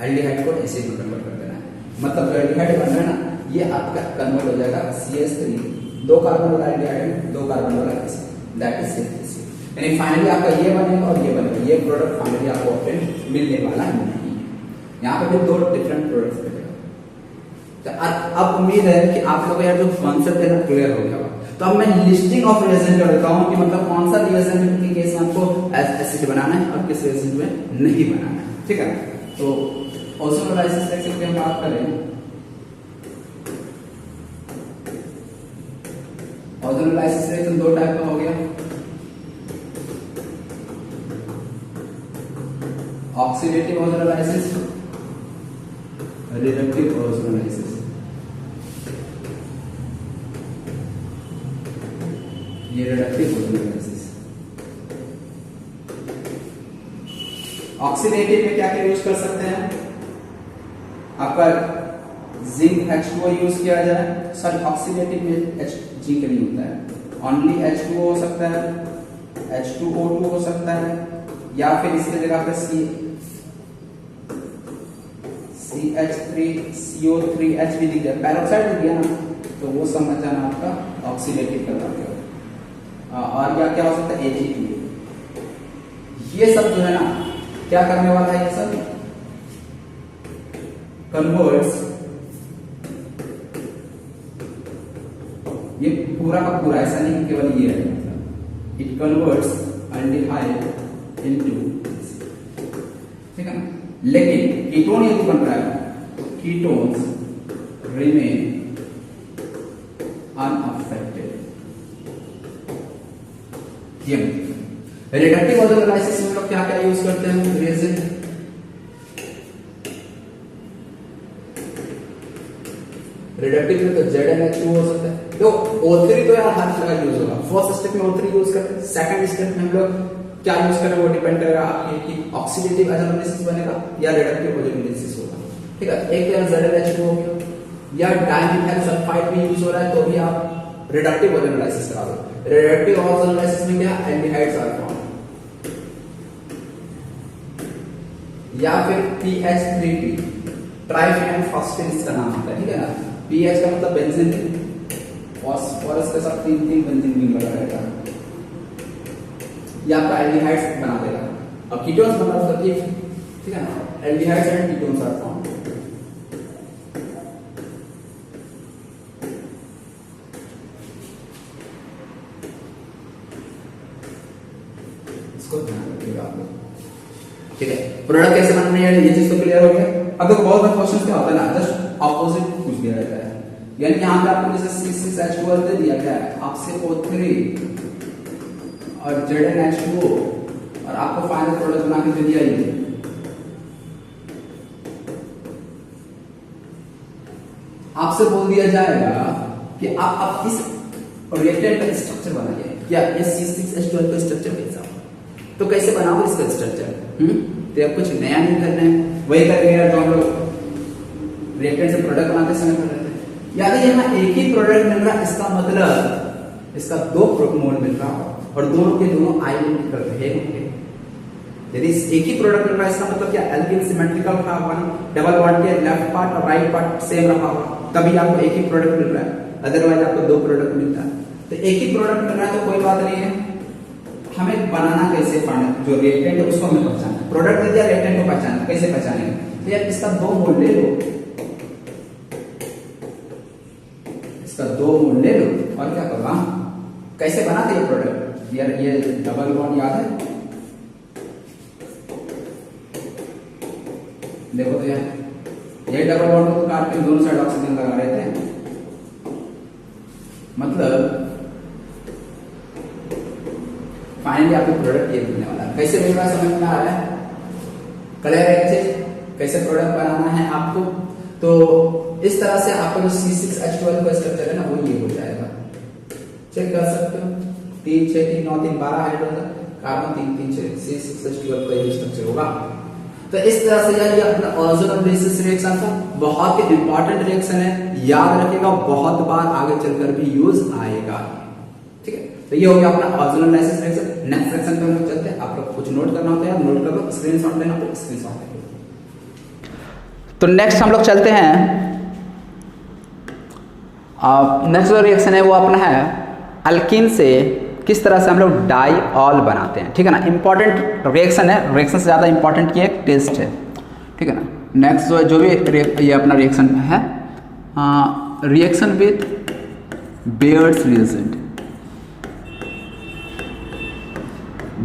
एल्डिहाइड को एसिड में कन्वर्ट कर देना है। मतलब जो एल्डिहाइड बन रहा है ना, ये आपका कन्वर्ट हो जाएगा CH3, 2 कार्बन वाला एल्डिहाइड 2 कार्बन वाला एसिड, दैट इज CH3। यानी फाइनली आपका ये बनेगा और ये बनेगा, ये प्रोडक्ट फाइनली आपको ऑप्शन मिलने वाला नहीं है। यहाँ पे भी 2 डिफरेंट प्रोडक्ट्स मिलेगा। तो अब उम्मीद है कि आप लोगों को यार जो कॉन्सेप्ट है ना क्लियर हो गया होगा। तो अब मैं लिस्टिंग ऑफ रिएजेंट कर देता हूं कि मतलब कौन सा रिएजेंट के केस में आपको एसिड बनाना है और किस रिएजेंट में नहीं बनाना है। ठीक है, तो ओजोनोलाइसिस सेक्शन की हम बात करें। ओजोनोलाइसिस रिएक्शन 2 टाइप का हो गया, ऑक्सीडेटिव ओजोनोलाइसिस, रिडक्टिव ओजोनोलाइसिस। ये रिडक्टिव ओजोनोलाइसिस। ऑक्सीडेटिव में क्या क्या यूज कर सकते हैं? आपका जिंक H2O यूज किया जाए, सॉरी ऑक्सीडेटिव में जिंक नहीं होता है, ओनली H2O हो सकता है, H2O2 हो सकता है, या फिर इसके जगह पे CH3CO3H भी दिख जाए, पैरोक्साइड दिख गया ना, तो वो समझ जाना आपका ऑक्सीडेटिव करवा दिया। और क्या हो सकता है? Ag2। ये सब जो है ना क्या करने वाला है? ये सब कन्वर्ट्स, ये पूरा का पूरा, ऐसा नहीं केवल ये है, इट कन्वर्ट्स एल्डिहाइड इनटू, ठीक है ना। लेकिन कीटोन यदि बन रहा है तो ketones remain unaffected. Reductive ozonolysis में लोग क्या क्या यूज करते हैं? रिएजेंट रिडक्टिव में तो ZnH2 हो सकता है, तो O3 तो यार हर जगह यूज होगा। फर्स्ट स्टेप में O3 यूज करते हैं, सेकंड स्टेप में हम लोग क्या यूज करें वो डिपेंड करेगा आपके कि ऑक्सीडेटिव ओजोनोलाइसिस बनेगा या रिडक्टिव ओजोनोलाइसिस होगा। ठीक है, एक तो ZnH2 हो गया, या डाइमिथाइल सल्फाइड भी यूज हो रहा है तो भी आप रिडक्टिव ओजोनोलाइसिस करा दो। रिडक्टिव ओजोनोलाइसिस में क्या एल्डिहाइड्स आर फॉर्म, या फिर PH3P ट्राइफेनॉल फॉस्फेट इसका नाम होता है। ठीक है ना, PH का मतलब बेंजीन, फॉस्फोरस के साथ 3 बेंजीन रिंग लगा रहेगा, ये आपका एल्डिहाइड्स बना देगा। अब कीटोन्स बना सकती है, ठीक है ना, aldehydes and ketones are form. इसको ध्यान रखिएगा आप लोग, ठीक है। प्रोडक्ट कैसे बनना है ये चीज तो क्लियर हो गया। अब देखो बहुत बार क्वेश्चन क्या होता है ना, जस्ट ऑपोजिट पूछ दिया जाता है, यानी यहाँ पे आपको जैसे C6H12 दे दिया गया है, आपसे O3 और ZnH2 और आपको फाइनल प्रोडक्ट बना के दे दिया ये। आपसे बोल दिया जाएगा कि आप इस रिएक्टेंट का स्ट्रक्चर बनाइए, क्या ये C6H12 का स्ट्रक्चर कैसा हो, तो कैसे बनाओ इसका स्ट्रक्चर। तो अब कुछ नया नहीं करना है, वही करेंगे जो हम लोग रिएक्टेंट से प्रोडक्ट बनाते समय कर रहे थे। यानी यहाँ एक ही प्रोडक्ट मिल रहा है, इसका मतलब इसका 2 मोल मिल रहा है और दोनों के दोनों आइडेंटिकल है। यदि एक ही प्रोडक्ट मिल रहा है इसका मतलब क्या, एल्किन सिमेट्रिकल रहा हुआ ना, डबल बॉन्ड के लेफ्ट पार्ट और राइट पार्ट सेम रहा हुआ, तभी आपको एक ही प्रोडक्ट मिल रहा है, अदरवाइज आपको 2 प्रोडक्ट मिलता है। तो एक ही प्रोडक्ट मिल रहा है तो कोई बात नहीं है, हमें बनाना कैसे पढ़ना, जो रिएक्टेंट है उसको हमें पहचानना, प्रोडक्ट दे दिया रिएक्टेंट को पहचानना, कैसे पहचानेंगे। तो यार इसका 2 मोल ले लो, इसका 2 मोल ले लो और क्या करो, कैसे बनाते हैं प्रोडक्ट। यार ये डबल बॉन्ड याद है, देखो तो यार ये डबल बॉन्ड को काट के दोनों साइड ऑक्सीजन लगा रहे थे, मतलब फाइनली आपको प्रोडक्ट ये मिलने वाला है। कैसे मिल रहा है समझ में आ रहा है, क्लियर है चीज, कैसे प्रोडक्ट बनाना है आपको। तो इस तरह से आपका जो C6H12 का स्ट्रक्चर है ना वो ये हो जाएगा, चेक कर सकते हो। 3 6 3 9 3 12 हाइड्रोजन, कार्बन 3 3 6, C6H12 का ये स्ट्रक्चर होगा। तो इस तरह से यार ये अपना ओजोन बेसिस रिएक्शन था, बहुत ही इंपॉर्टेंट रिएक्शन है, याद रखिएगा, बहुत बार आगे चलकर भी यूज आएगा। ठीक है, तो ये हो गया अपना ozone basis reaction. Next reaction पे हम लोग चलते हैं, आप लोग कुछ नोट करना होता है नोट कर लो, स्क्रीनशॉट लेना तो स्क्रीनशॉट ले लो। तो नेक्स्ट हम लोग चलते हैं, नेक्स्ट जो रिएक्शन है वो अपना है अल्कीन से किस तरह से हम लोग डाईऑल बनाते हैं। ठीक है ना, इंपॉर्टेंट रिएक्शन है, रिएक्शन से ज़्यादा इंपॉर्टेंट की एक टेस्ट है। ठीक है ना, नेक्स्ट जो भी ये अपना रिएक्शन है, reaction with bears reagent,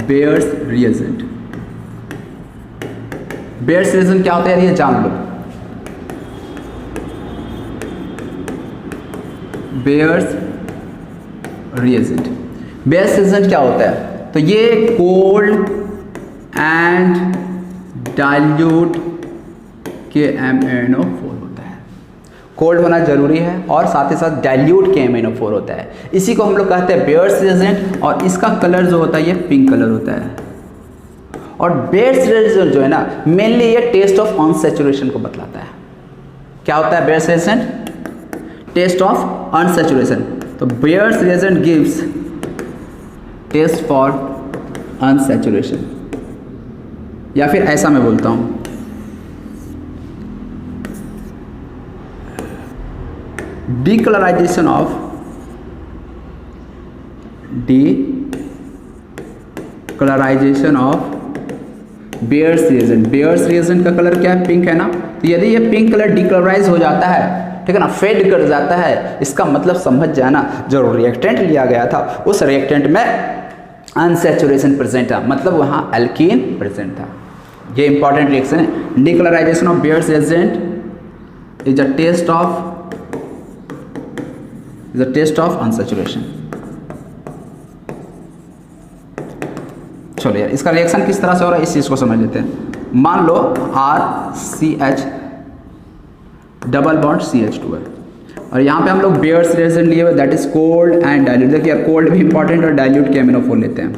Baeyer's reagent. Baeyer's reagent क्या होता है ये जान लो। बेयर्स रिएजेंट, बेयर्स रिएजेंट क्या होता है, तो ये कोल्ड एंड डाइल्यूट KMnO4 होता है। कोल्ड होना जरूरी है और साथ ही साथ डाइल्यूट KMnO4 होता है, इसी को हम लोग कहते हैं बेयर्स रिएजेंट। और इसका कलर जो होता है ये पिंक कलर होता है। और बेयर्स रिएजेंट जो है ना मेनली ये टेस्ट ऑफ अनसैचुरेशन को बतलाता है। क्या होता है Baeyer's reagent, test of unsaturation. तो Baeyer's reagent gives test for unsaturation, या फिर ऐसा मैं बोलता हूं, decolorisation of Baeyer's reagent. Baeyer's reagent का कलर क्या है, पिंक है ना। तो यदि ये पिंक कलर डीकलराइज हो जाता है, ठीक है ना, फेड कर जाता है, इसका मतलब समझ जाना जो रिएक्टेंट लिया गया था उस रिएक्टेंट में अनसैचुरेशन प्रेजेंट था, मतलब वहाँ एल्कीन प्रेजेंट था। ये इंपॉर्टेंट रिएक्शन है। Decolourisation of Baeyer's reagent is a test of unsaturation. चलो यार इसका रिएक्शन किस तरह से हो रहा है इस चीज को समझ लेते हैं। मान लो RCH डबल बॉन्ड CH2 है और यहाँ पे हम लोग बेयर्स रिएजेंट लिए हुए, that is cold and dilute. देखिए यार कोल्ड भी इंपॉर्टेंट और डाइल्यूट KMnO4 लेते हैं।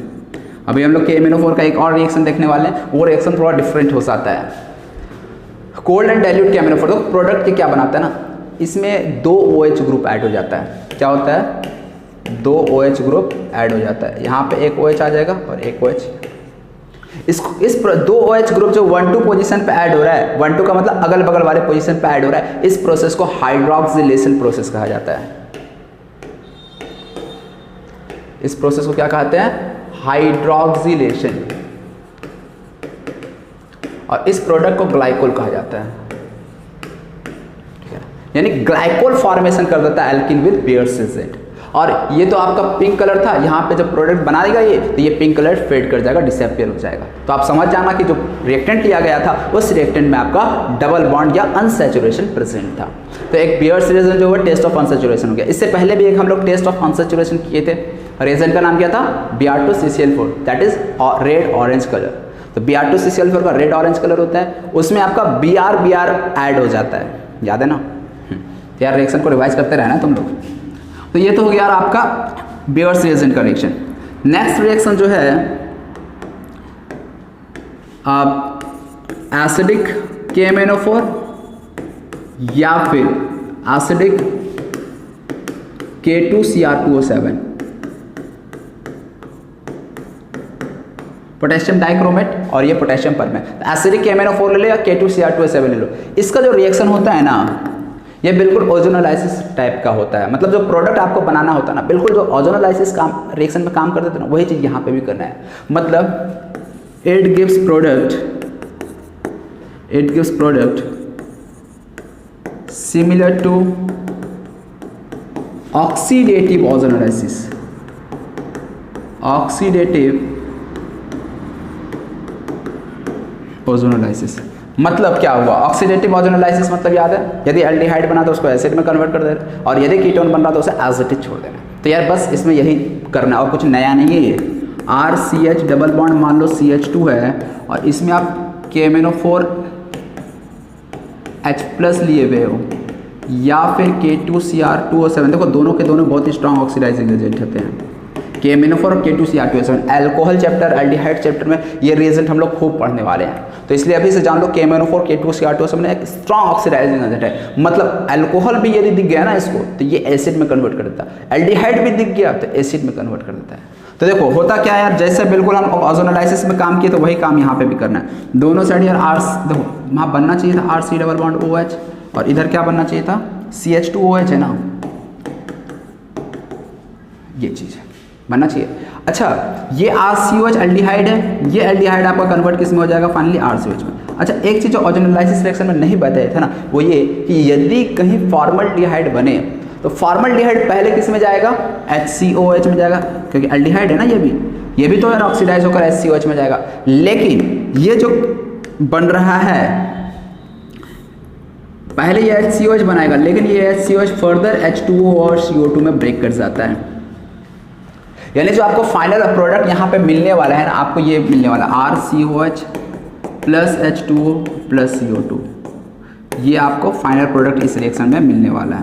अभी हम लोग KMnO4 का एक और रिएक्शन देखने वाले हैं, वो रिएक्शन थोड़ा डिफरेंट हो जाता है। कोल्ड एंड डाइल्यूट KMnO4 तो प्रोडक्ट के क्या बनाता है ना, इसमें 2 OH ग्रुप ऐड हो जाता है। क्या होता है, 2 OH ग्रुप ऐड हो जाता है। यहाँ पे एक OH आ जाएगा और एक OH। इस 2 OH ग्रुप जो 1-2 पोजीशन पे ऐड हो रहा है, 1-2 का मतलब अगल बगल वाले पोजीशन पे ऐड हो रहा है, इस प्रोसेस को हाइड्रोक्सिलेशन प्रोसेस कहा जाता है। इस प्रोसेस को क्या कहते हैं, हाइड्रोक्सिलेशन। और इस प्रोडक्ट को ग्लाइकोल कहा जाता है, यानी ग्लाइकोल फॉर्मेशन कर देता है एल्कीन विद बेयर्स रिएजेंट। और ये तो आपका पिंक कलर था, यहाँ पे जब प्रोडक्ट बनाएगा ये तो ये पिंक कलर फेड कर जाएगा, डिसअपीयर हो जाएगा। तो आप समझ जाना कि जो रिएक्टेंट लिया गया था उस रिएक्टेंट में आपका डबल बॉन्ड या अनसैचुरेशन प्रेजेंट था। तो एक बेयर्स रिएजेंट जो है टेस्ट ऑफ अनसैचुरेशन हो गया। इससे पहले भी एक हम लोग टेस्ट ऑफ अनसैचुरेशन किए थे, रिएजेंट का नाम क्या था, Br2CCl4, that is red orange colour. तो Br2CCl4 का रेड ऑरेंज कलर होता है, उसमें आपका Br ऐड हो जाता है, याद है ना। तो यार रिएक्शन को रिवाइज करते रहना तुम लोग। तो ये तो हो गया यार आपका बेयर्स रिएजेंट का रिएक्शन। नेक्स्ट रिएक्शन जो है एसिडिक KMnO4 या फिर एसिडिक K2Cr2O7, पोटेशियम डाइक्रोमेट और ये पोटेशियम परमेट। एसिडिक KMnO4 ले लो या K2Cr2O7 ले लो। इसका जो रिएक्शन होता है ना, ये बिल्कुल ओजोनोलाइसिस टाइप का होता है। मतलब जो प्रोडक्ट आपको बनाना होता है ना, बिल्कुल जो ओजोनोलाइसिस काम रिएक्शन में काम करते थे ना, वही चीज़ यहाँ पे भी करना है। मतलब it gives product similar to oxidative ozonolysis. Oxidative ozonolysis मतलब क्या हुआ? ऑक्सीडेटिव ओजोनोलाइसिस मतलब याद है, यदि एल्डिहाइड बना तो उसको एसिड में कन्वर्ट कर देना, और यदि कीटोन बन रहा तो उसे एज इट इज छोड़ देना। तो यार बस इसमें यही करना और कुछ नया नहीं है। ये RCH डबल बॉन्ड मान लो CH2 है और इसमें आप KMnO4H+ लिए हुए हो या फिर K2Cr2O7। देखो दोनों के दोनों बहुत ही स्ट्रॉन्ग ऑक्सीडाइजिंग एजेंट होते हैं, KMnO4 और K2Cr2O7। Alcohol chapter, aldehyde chapter में ये रिएजेंट हम लोग खूब पढ़ने वाले हैं, तो इसलिए अभी से जान लो KMnO4 K2Cr2O7 एक स्ट्रॉन्ग ऑक्सीडाइजिंग एजेंट है। मतलब एल्कोहल भी यदि दिख गया ना इसको तो ये एसिड में कन्वर्ट कर देता है, एल्डिहाइड भी दिख गया तो एसिड में कन्वर्ट कर देता है। तो देखो होता क्या है यार, जैसे बिल्कुल हम ओजोनोलाइसिस में काम किए तो वही काम यहाँ पे भी करना है। दोनों साइड यार R, देखो वहाँ बनना चाहिए था RC डबल बॉन्ड OH और इधर क्या बनना चाहिए था CH2OH है ना, ये चीज़ है बनना चाहिए। अच्छा ये RCOH एल्डिहाइड है, ये एल्डिहाइड आपका कन्वर्ट किस में हो जाएगा फाइनली RCOH में। अच्छा एक चीज़ जो ओजोनोलाइसिस रिएक्शन में नहीं बताया था ना, वो ये कि यदि कहीं फॉर्मल्डिहाइड बने तो फॉर्मल्डिहाइड पहले किस में जाएगा HCOH में जाएगा, क्योंकि एल्डिहाइड है ना ये भी तो यार ऑक्सीडाइज होकर HCOH में जाएगा। लेकिन ये जो बन रहा है पहले ये HCOH बनाएगा, लेकिन ये HCOH फर्दर H2O और CO2 में ब्रेक कर जाता है। यानी जो आपको फाइनल प्रोडक्ट यहाँ पे मिलने वाला है ना, आपको ये मिलने वाला RCOH plus H2O plus CO2, ये आपको फाइनल प्रोडक्ट इस रिएक्शन में मिलने वाला है।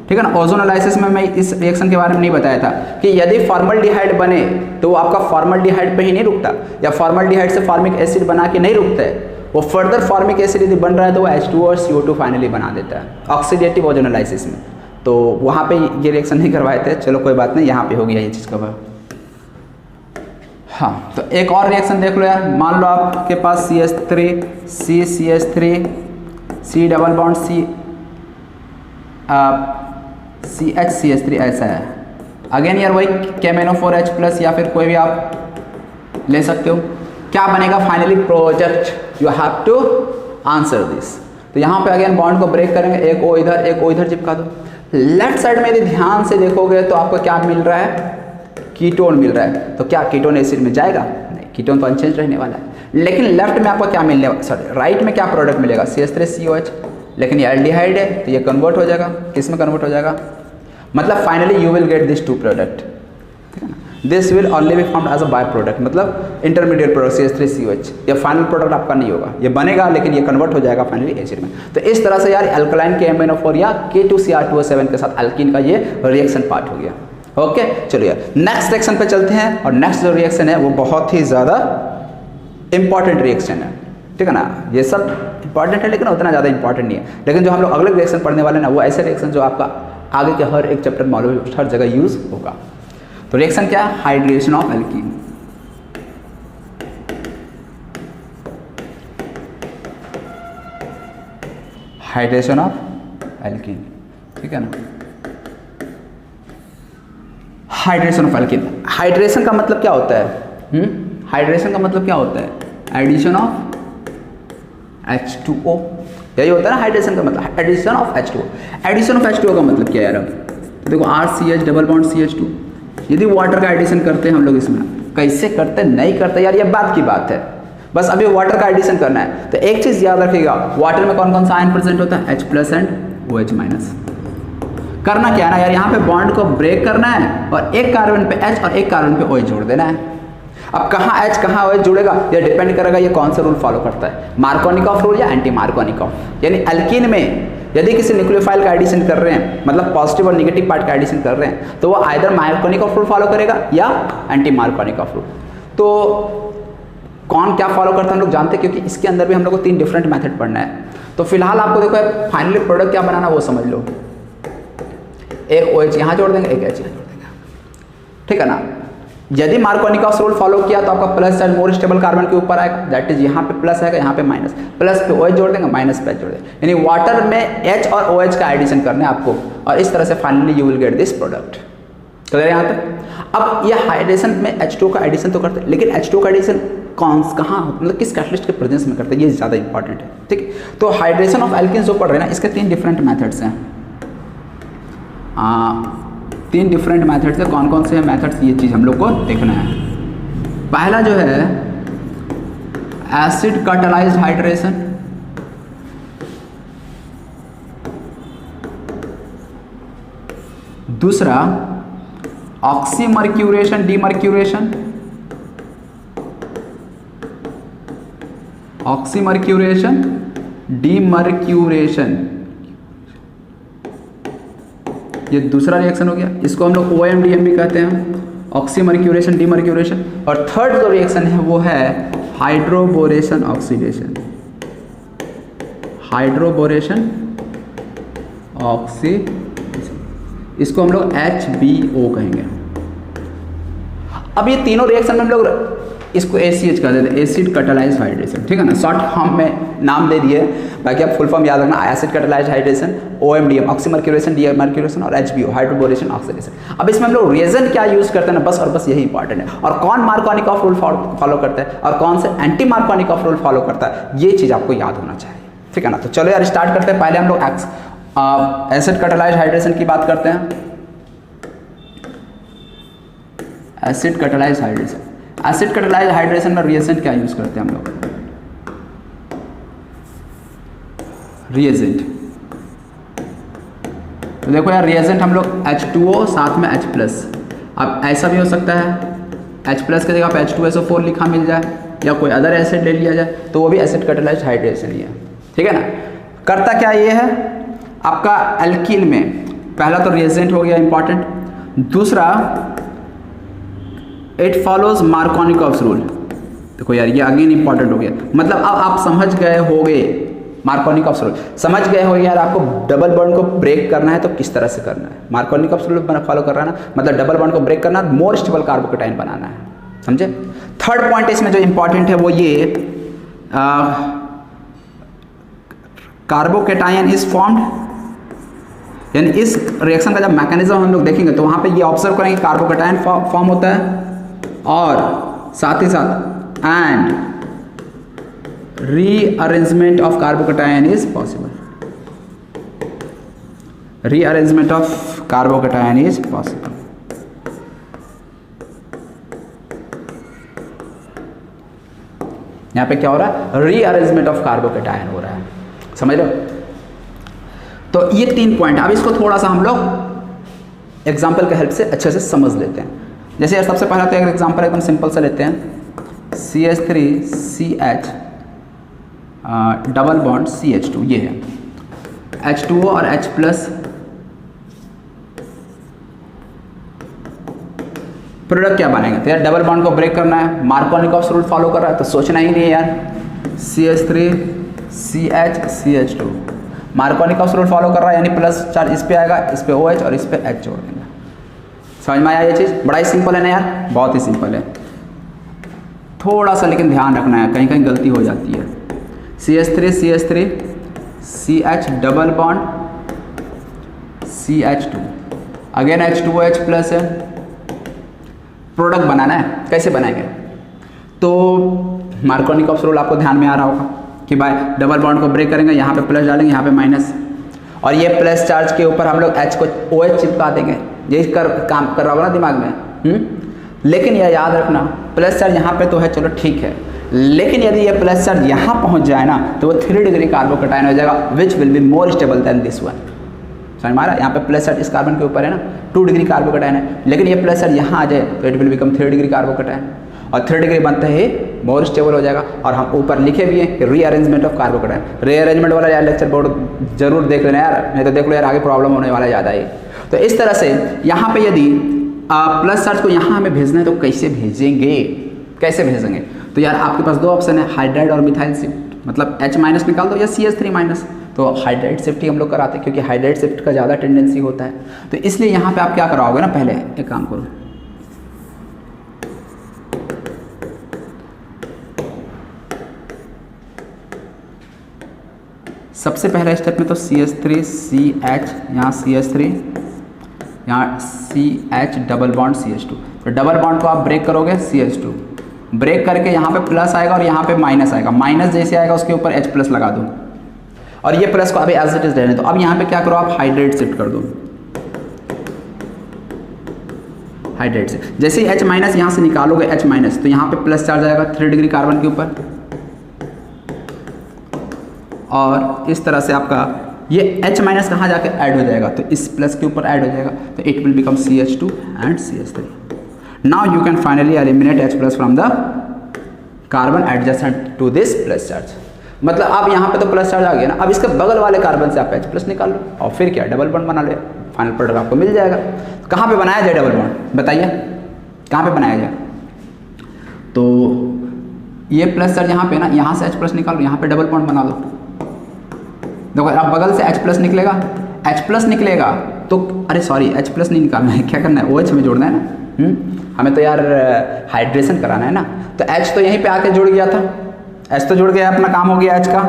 ठीक है ना। ओजोनोलाइसिस में मैं इस रिएक्शन के बारे में नहीं बताया था कि यदि फॉर्मल्डिहाइड बने तो वो आपका फॉर्मल्डिहाइड पे ही नहीं रुकता, या फॉर्मल्डिहाइड से फॉर्मिक एसिड बना के नहीं रुकता है, वो फर्दर फॉर्मिक एसिड यदि बन रहा है तो वो H2O और CO2 फाइनली बना देता है ऑक्सीडेटिव ओजोनोलाइसिस में। तो वहाँ पे ये रिएक्शन नहीं करवाए थे, चलो कोई बात नहीं, यहाँ पे हो गया ये चीज़ कवर। हाँ तो एक और रिएक्शन देख लो यार, मान लो आपके पास CH3 CCH3 C double bond CHCH3 ऐसा है। अगेन यार वही KMnO4H+ या फिर कोई भी आप ले सकते हो। क्या बनेगा finally product, you have to answer this. तो यहाँ पे अगेन बॉन्ड को ब्रेक करेंगे, एक O इधर चिपका दो। लेफ्ट साइड में यदि ध्यान से देखोगे तो आपको क्या मिल रहा है, कीटोन मिल रहा है। तो क्या कीटोन एसिड में जाएगा? नहीं, कीटोन तो अनचेंज रहने वाला है। लेकिन लेफ्ट में आपको क्या मिलने वाला, सॉरी राइट में क्या प्रोडक्ट मिलेगा, CH3COH, लेकिन ये एल्डिहाइड है तो ये कन्वर्ट हो जाएगा, किस में कन्वर्ट हो जाएगा, मतलब finally you will get this to product. ठीक है ना, this will only be found as a by product, मतलब इंटरमीडिएट प्रोडक्ट CH3COH। ये फाइनल प्रोडक्ट आपका नहीं होगा, ये बनेगा लेकिन ये कन्वर्ट हो जाएगा फाइनली एसिड में। तो इस तरह से यार अल्कलाइन KMnO4 या K2Cr2O7 के साथ अल्कीन का ये रिएक्शन पार्ट हो गया। ओके चलो यार नेक्स्ट रिएक्शन पे चलते हैं, और नेक्स्ट जो रिएक्शन है वो बहुत ही ज़्यादा इंपॉर्टेंट रिएक्शन है। ठीक है ना, ये सब इंपॉर्टेंट है लेकिन उतना ज़्यादा इंपॉर्टेंट नहीं है। लेकिन जो हम लोग अगले रिएक्शन पढ़ने वाले हैं ना, वो ऐसे रिएक्शन जो आपका आगे के हर एक चैप्टर में हर जगह यूज होगा। तो रिएक्शन क्या है, hydration of alkene. Hydration of alkene, ठीक है ना। हाइड्रेशन ऑफ एल्कीन, हाइड्रेशन का मतलब क्या होता है, हाइड्रेशन का मतलब क्या होता है, एडिशन ऑफ H2O, यही होता है ना हाइड्रेशन का मतलब, addition of H2O। Addition of H2O का मतलब क्या है यार, तो देखो RCH डबल बॉन्ड CH2, यदि वाटर का एडिशन करते हैं हम लोग, इसमें कैसे करते नहीं करते यार, ये बात की बात है, बस अभी वाटर का एडिशन करना है। तो एक चीज़ याद रखिएगा, वाटर में कौन कौन सा आयन प्रेजेंट होता है, H+ एंड OH-। करना क्या है ना यार, यहाँ पे बॉन्ड को ब्रेक करना है और एक कार्बन पे H और एक कार्बन पे OH जोड़ देना है। अब कहाँ H कहाँ OH जुड़ेगा, ये डिपेंड करेगा ये कौन सा रूल फॉलो करता है, मार्कोनिकॉफ रूल या एंटी मार्कोनिकॉफ। यानी एल्कीन में यदि किसी न्यूक्लियोफाइल का एडिशन कर रहे हैं, मतलब पॉजिटिव और नेगेटिव पार्ट का एडिशन कर रहे हैं, तो वो आइदर मार्कोनिकॉफ रूल फॉलो करेगा या एंटी मार्कोनिकॉफ रूल। तो कौन क्या फॉलो करता है हम लोग जानते हैं, क्योंकि इसके अंदर भी हम लोग को 3 डिफरेंट मेथड पढ़ना है। तो फिलहाल आपको देखो फाइनली प्रोडक्ट क्या बनाना वो समझ लो। एक OH यहाँ जोड़ देंगे, एक H यहाँ जोड़ देंगे, ठीक है ना। यदि मार्कोनिकॉफ रूल फॉलो किया तो आपका plus charge more stable carbon के ऊपर आएगा, दैट इज यहाँ पे प्लस आएगा, यहाँ पे माइनस, प्लस पे OH जोड़ देंगे, माइनस पे H जोड़ देंगे, यानी वाटर में H और OH का एडिशन करना है आपको, और इस तरह से finally you will get this product. Clear है यहाँ तक। अब ये हाइड्रेशन में H2 का एडिशन तो करते हैं, लेकिन H2 का एडिशन कहाँ मतलब किस कैटलिस्ट के प्रेजेंस में करते हैं, ये ज़्यादा इंपॉर्टेंट है, ठीक। तो हाइड्रेशन ऑफ एल्किन्स जो पढ़ रहे हैं ना, इसके 3 डिफरेंट मेथड्स हैं। 3 डिफरेंट मेथड्स है। कौन कौन से मेथड्स, ये चीज़ हम लोग को देखना है। पहला जो है एसिड कैटालाइज्ड हाइड्रेशन, दूसरा ऑक्सीमर्क्यूरेशन डीमर्क्यूरेशन, ऑक्सीमर्क्यूरेशन डीमर्क्यूरेशन, ये दूसरा रिएक्शन हो गया, इसको हम लोग OMDM भी कहते हैं, ऑक्सीमर्क्यूरेशन डीमर्क्यूरेशन। और थर्ड जो रिएक्शन है वो है हाइड्रोबोरेशन ऑक्सीडेशन, हाइड्रोबोरेशन ऑक्सीडेशन, इसको हम लोग HBO कहेंगे। अब ये तीनों रिएक्शन में हम लोग इसको ACH कर देते हैं, एसिड कैटालाइज्ड हाइड्रेशन, ठीक है ना। शॉर्ट फॉर्म में नाम दे दिए, बाकी आप फुल फॉर्म याद रखना, acid catalysed hydration, OMDM oxymercuration demercuration, और HBO हाइड्रोबोरेशन ऑक्सीडेशन। अब इसमें हम लोग रिएजेंट क्या यूज करते हैं ना, बस और बस यही इंपॉर्टेंट है, और कौन मार्कोनिकॉफ रूल फॉलो करता है और कौन से एंटी मार्कोनिकॉफ रूल फॉलो करता है, ये चीज़ आपको याद होना चाहिए, ठीक है ना। तो चलो यार स्टार्ट करते हैं। पहले हम लोग एसिड कैटालाइज्ड हाइड्रेशन की बात करते हैं। Acid catalysed hydration, acid catalysed hydration में रिएजेंट क्या यूज करते हैं हम लोग, रिएजेंट। तो देखो यार रिएजेंट हम लोग H2O साथ में H+, अब ऐसा भी हो सकता है H+ की जगह पे H2SO4 लिखा मिल जाए, या कोई अदर एसिड ले लिया जाए, तो वो भी एसिड कैटालाइज्ड हाइड्रेशन ही है, ठीक है ना। करता क्या ये है आपका एल्कीन में, पहला तो रिएजेंट हो गया इंपॉर्टेंट, दूसरा इट फॉलोज मार्कोनिकॉफ रूल। देखो यार ये अगेन इंपॉर्टेंट हो गया, मतलब अब आप समझ गए होगे मार्कोनिकॉफ रूल, समझ गए हो यार आपको डबल बॉन्ड को ब्रेक करना है तो किस तरह से करना है। मार्कोनिकॉफ रूल फॉलो कर रहा है ना, मतलब डबल बॉन्ड को ब्रेक करना, मोर स्टेबल कार्बोकेटाइन बनाना है, समझे। थर्ड पॉइंट इसमें जो इंपॉर्टेंट है वो ये कार्बोकेटाइन इज फॉर्म्ड, यानी इस रिएक्शन का जब मैकेनिज्म हम लोग देखेंगे तो वहाँ पे ये ऑब्जर्व करेंगे कार्बोकेटाइन फॉर्म होता है, और साथ ही साथ and rearrangement of carbocation is possible, rearrangement of carbocation is possible. यहां पे क्या हो रहा है, रीअरेंजमेंट ऑफ कार्बोकेटाइन हो रहा है, समझ लो। तो ये 3 पॉइंट, अब इसको थोड़ा सा हम लोग एग्जाम्पल के हेल्प से अच्छे से समझ लेते हैं। जैसे यार सबसे पहला तो एक एग्जाम्पल एकदम सिंपल सा लेते हैं, CH3CH डबल बॉन्ड CH2, ये है H2O और H+, प्रोडक्ट क्या बनेगा, तो यार डबल बॉन्ड को ब्रेक करना है, मार्कोनिकॉफ रूल फॉलो कर रहा है तो सोचना ही नहीं है यार, CH3CH CH2 Markovnikov rule follow कर रहा है, यानी प्लस चार्ज इस पे आएगा, इस पे OH और इस पे H जोड़ देंगे। समझ में आया ये चीज़, बड़ा ही सिंपल है ना यार, बहुत ही सिंपल है। थोड़ा सा लेकिन ध्यान रखना है, कहीं कहीं गलती हो जाती है। CH3 CH double bond CH2, again H2OH+ है, प्रोडक्ट बनाना है, कैसे बनाएंगे, तो मार्कोनिकॉफ रूल आपको ध्यान में आ रहा होगा कि भाई डबल बॉन्ड को ब्रेक करेंगे, यहाँ पे प्लस डालेंगे, यहाँ पे माइनस, और ये प्लस चार्ज के ऊपर हम लोग H को OH चिपका देंगे, ये काम कर रहा होगा ना दिमाग में। लेकिन यह याद रखना प्लस चार्ज यहाँ पे तो है, चलो ठीक है, लेकिन यदि ये प्लस चार्ज यहाँ पहुँच जाए ना तो वो 3 डिग्री कार्बोकेटाइन हो जाएगा, which will be more stable then this one. समझ में आ रहा है, यहाँ पे प्लस चार्ज इस कार्बन के ऊपर है ना, 2 डिग्री कार्बोकेटाइन है, लेकिन ये प्लस चार्ज यहाँ आ जाए तो it will become 3 degree carbocation. और 3 डिग्री बनते ही मोर स्टेबल हो जाएगा। और हम ऊपर लिखे भी हैं रीअरेंजमेंट ऑफ कार्बोकैटायन। रीअरेंजमेंट वाला यार लेक्चर बोर्ड जरूर देख लेना यार, नहीं तो देख लो यार आगे प्रॉब्लम होने वाला ज़्यादा ही। तो इस तरह से यहाँ पे यदि प्लस चार्ज को यहाँ हमें भेजना है तो कैसे भेजेंगे, कैसे भेजेंगे? तो यार आपके पास 2 ऑप्शन है, हाइड्राइड और मिथाइल शिफ्ट, मतलब H- निकाल दो या CH3-। तो हाइड्राइड शिफ्ट ही हम लोग कराते हैं क्योंकि हाइड्राइड शिफ्ट का ज़्यादा टेंडेंसी होता है। तो इसलिए यहाँ पे आप क्या कराओगे ना, पहले एक काम करो, सबसे पहला स्टेप में तो CH3CH, यहाँ CH3, यहाँ CH डबल बॉन्ड CH2। तो डबल बॉन्ड को आप ब्रेक करोगे CH2, ब्रेक करके यहाँ पे प्लस आएगा और यहाँ पे माइनस आएगा। माइनस जैसे आएगा उसके ऊपर H+ लगा दो और ये प्लस को अभी एज इट इज रहने दो। अब यहाँ पे क्या करो, आप हाइड्राइड शिफ्ट कर दो। हाइड्राइड से जैसे ही H- यहाँ से निकालोगे H- तो यहाँ पे प्लस चार्ज आएगा 3 डिग्री कार्बन के ऊपर, और इस तरह से आपका ये H- कहाँ जाके ऐड हो जाएगा, तो इस प्लस के ऊपर ऐड हो जाएगा। तो it will become CH2 and CH3। Now you can finally eliminate H+ from the carbon adjacent to this plus charge. मतलब अब यहाँ पे तो प्लस चार्ज आ गया ना, अब इसके बगल वाले कार्बन से आप H+ निकाल लो और फिर क्या डबल बॉन्ड बना लो, फाइनल प्रोडक्ट आपको मिल जाएगा। तो कहाँ पे बनाया जाए डबल बॉन्ड, बताइए कहाँ पे बनाया जाए? तो ये प्लस चार्ज यहाँ पे ना, यहाँ से H+ निकालो, यहाँ पे डबल बॉन्ड बना लो। देखो अब बगल से H+ निकलेगा, H+ निकलेगा तो अरे सॉरी H+ नहीं निकालना है, क्या करना है OH में जोड़ना है ना। हमें तो यार हाइड्रेशन कराना है ना। तो H तो यहीं पे आके जुड़ गया था, H तो जुड़ गया, अपना काम हो गया H का।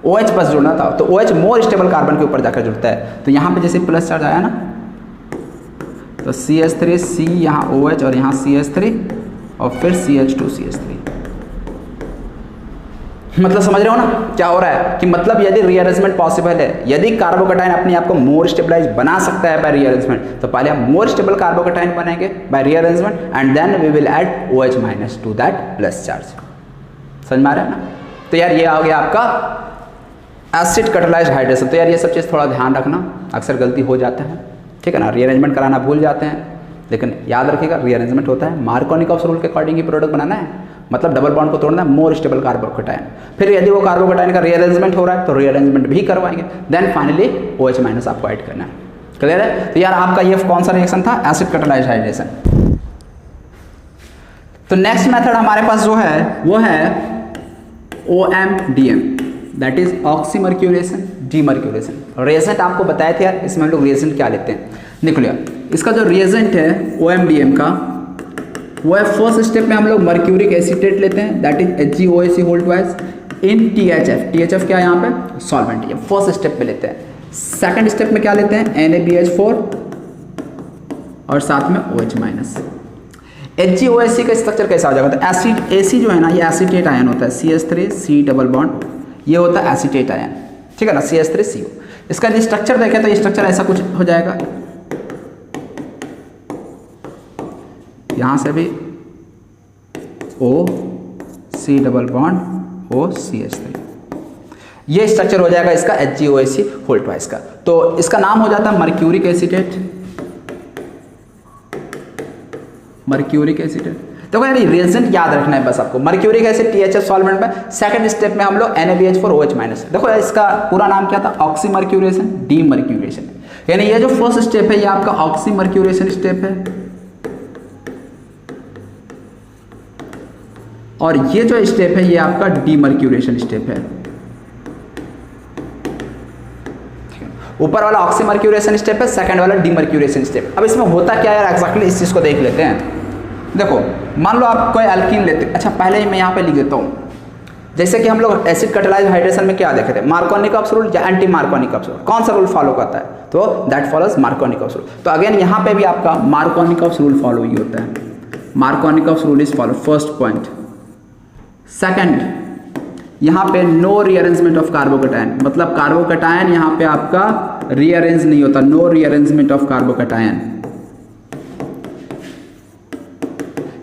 OH बस जुड़ना था, तो OH मोर स्टेबल कार्बन के ऊपर जाकर जुड़ता है। तो यहाँ पे जैसे प्लस चार्ज आया ना, तो CH3 C, यहाँ OH और यहाँ CH3 और फिर CH2 CH3। मतलब समझ रहे हो ना क्या हो रहा है कि मतलब यदि रीअरेंजमेंट पॉसिबल है, यदि कार्बोकैटायन अपने आप को मोर स्टेबलाइज बना सकता है बाय रीअरेंजमेंट, तो पहले हम मोर स्टेबल कार्बोकैटायन बनेंगे by rearrangement and then we will add OH- to that plus charge. समझ में आ रहा है ना? तो यार ये आ गया आपका एसिड कैटालाइज्ड हाइड्रेशन। तो यार ये सब चीज़ थोड़ा ध्यान रखना, अक्सर गलती हो जाता है, ठीक है ना। रीअरेंजमेंट कराना भूल जाते हैं, लेकिन याद रखिएगा रीअरेंजमेंट होता है मार्कोनिकॉफ रूल के अकॉर्डिंग ही प्रोडक्ट बनाना है, मतलब डबल बॉन्ड को तोड़ना है, मोर स्टेबल कार्बोकैटायन। फिर यदि वो कार्बोकैटायन का रीअरेंजमेंट हो रहा है तो रीअरेंजमेंट भी करवाएंगे, देन फाइनली OH- आपको ऐड करना है। क्लियर है? तो यार आपका ये कौन सा रिएक्शन था, एसिड कैटालाइज्ड हाइड्रेशन। तो नेक्स्ट मेथड हमारे पास जो है वो है OMDM, that is oxymercuration demercuration. Reagent आपको बताए थे यार, इसमें हम लोग रिएजेंट क्या लेते हैं, निकलिए। इसका जो रिएजेंट है OMDM का वो है, फर्स्ट स्टेप में हम लोग मर्क्यूरिक एसीटेट लेते हैं, that is HgOAc in THF क्या है यहाँ पे, सॉल्वेंट। ये फर्स्ट स्टेप पे लेते हैं। सेकंड स्टेप में क्या लेते हैं, NaBH4 और साथ में OH-। HgOAc का स्ट्रक्चर कैसा हो जाएगा, तो एसिड AC जो है ना, ये एसीटेट आयन होता है, CH3C डबल बॉन्ड, ये होता है एसीटेट आयन, ठीक है ना, CH3CO। इसका यदि स्ट्रक्चर देखें तो ये स्ट्रक्चर ऐसा कुछ हो जाएगा, यहाँ से भी OC डबल बॉन्ड OCH3, ये स्ट्रक्चर हो जाएगा इसका HgOAc का। तो इसका नाम हो जाता है मर्क्यूरिक एसीटेट, मर्क्यूरिक एसीटेट। देखो यार रिएजेंट याद रखना है बस आपको, मर्क्यूरिक एसिड THF सॉल्वेंट में। सेकंड स्टेप में हम लोग NaBH4 OH-। देखो यार इसका पूरा नाम क्या था, ऑक्सीमर्क्यूरेशन डीमर्क्यूरेशन। यानी ये जो फर्स्ट स्टेप है ये आपका ऑक्सीमर्क्यूरेशन स्टेप है, और ये जो स्टेप है ये आपका डीमर्क्यूरेशन स्टेप है। ऊपर वाला ऑक्सीमर्क्यूरेशन स्टेप है, सेकंड वाला डीमर्क्यूरेशन स्टेप। अब इसमें होता क्या यार एक्जैक्टली, इस चीज़ को देख लेते हैं। देखो मान लो आप कोई एल्कीन लेते, अच्छा पहले ही मैं यहाँ पे लिख देता हूँ, जैसे कि हम लोग एसिड कैटालाइज्ड हाइड्रेशन में क्या देखे थे, मार्कोनिकॉफ रूल या एंटी मार्कोनिकॉफ रूल, कौन सा रूल फॉलो करता है, तो दैट फॉलोज मार्कोनिकॉफ रूल। तो अगेन यहाँ पे भी आपका मार्कोनिकॉफ रूल फॉलो ही होता है, Markovnikov rule is follow, first point. Second, यहाँ पे नो रीअरेंजमेंट ऑफ कार्बोकैटायन, मतलब कार्बोकैटायन यहाँ पे आपका रीअरेंज नहीं होता, no rearrangement of carbocation.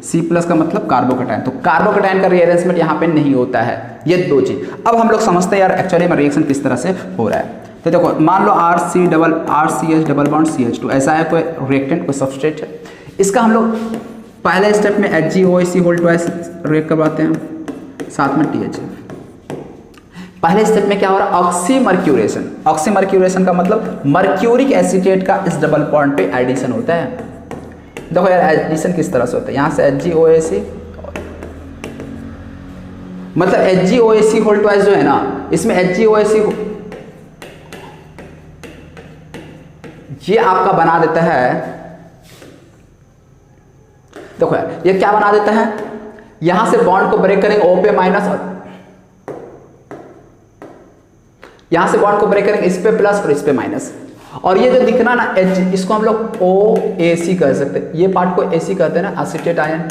C+ का मतलब कार्बोकैटायन, तो कार्बोकैटायन का रीअरेंजमेंट यहाँ पे नहीं होता है। ये दो चीज अब हम लोग समझते हैं यार एक्चुअली में रिएक्शन किस तरह से हो रहा है। तो देखो मान लो RCH डबल बॉन्ड CH2 ऐसा है कोई रिएक्टेंट, कोई सबस्ट्रेट है, इसका हम लोग पहले स्टेप में HgOAc होल ट्वाइस रिएक्ट करवाते हैं साथ में THF। पहले स्टेप में क्या हो रहा है, ऑक्सीमर्क्यूरेशन। ऑक्सीमर्क्यूरेशन का मतलब मर्क्यूरिक एसीटेट का इस डबल बॉन्ड पे एडिशन होता है। देखो यार एडिशन किस तरह से होता है, यहाँ से HgOAc मतलब HgOAc होल ट्वाइस जो है ना, इसमें HgOAc ये आपका बना देता है, देखो यार ये क्या बना देता है, यहां से बॉन्ड को ब्रेक करेंगे O पे माइनस, यहां से बॉन्ड को ब्रेक करेंगे इस पे प्लस और इस पे माइनस, और ये जो दिखना ना H, इसको हम लोग OAc कह सकते हैं, ये पार्ट को AC कहते हैं ना, एसीटेट आयन।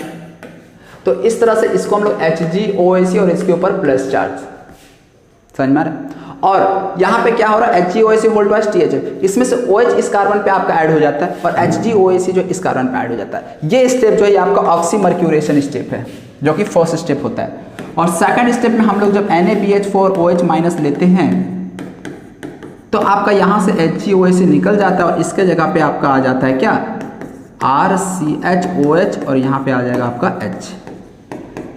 तो इस तरह से इसको हम लोग HgOAc और इसके ऊपर प्लस चार्ज, समझ में आ रहा है। और यहाँ पे क्या हो रहा है, HgOAc होल ट्वाइस THF, इसमें से OH इस कार्बन पे आपका ऐड हो जाता है और HgOAc जो इस कार्बन पे ऐड हो जाता है। ये स्टेप जो है ये आपका ऑक्सीमर्क्यूरेशन स्टेप है, जो कि फर्स्ट स्टेप होता है। और सेकंड स्टेप में हम लोग जब NaBH4OH माइनस लेते हैं तो आपका यहाँ से HgOAc निकल जाता है और इसके जगह पे आपका आ जाता है क्या, RCHOH और यहाँ पे आ जाएगा आपका H।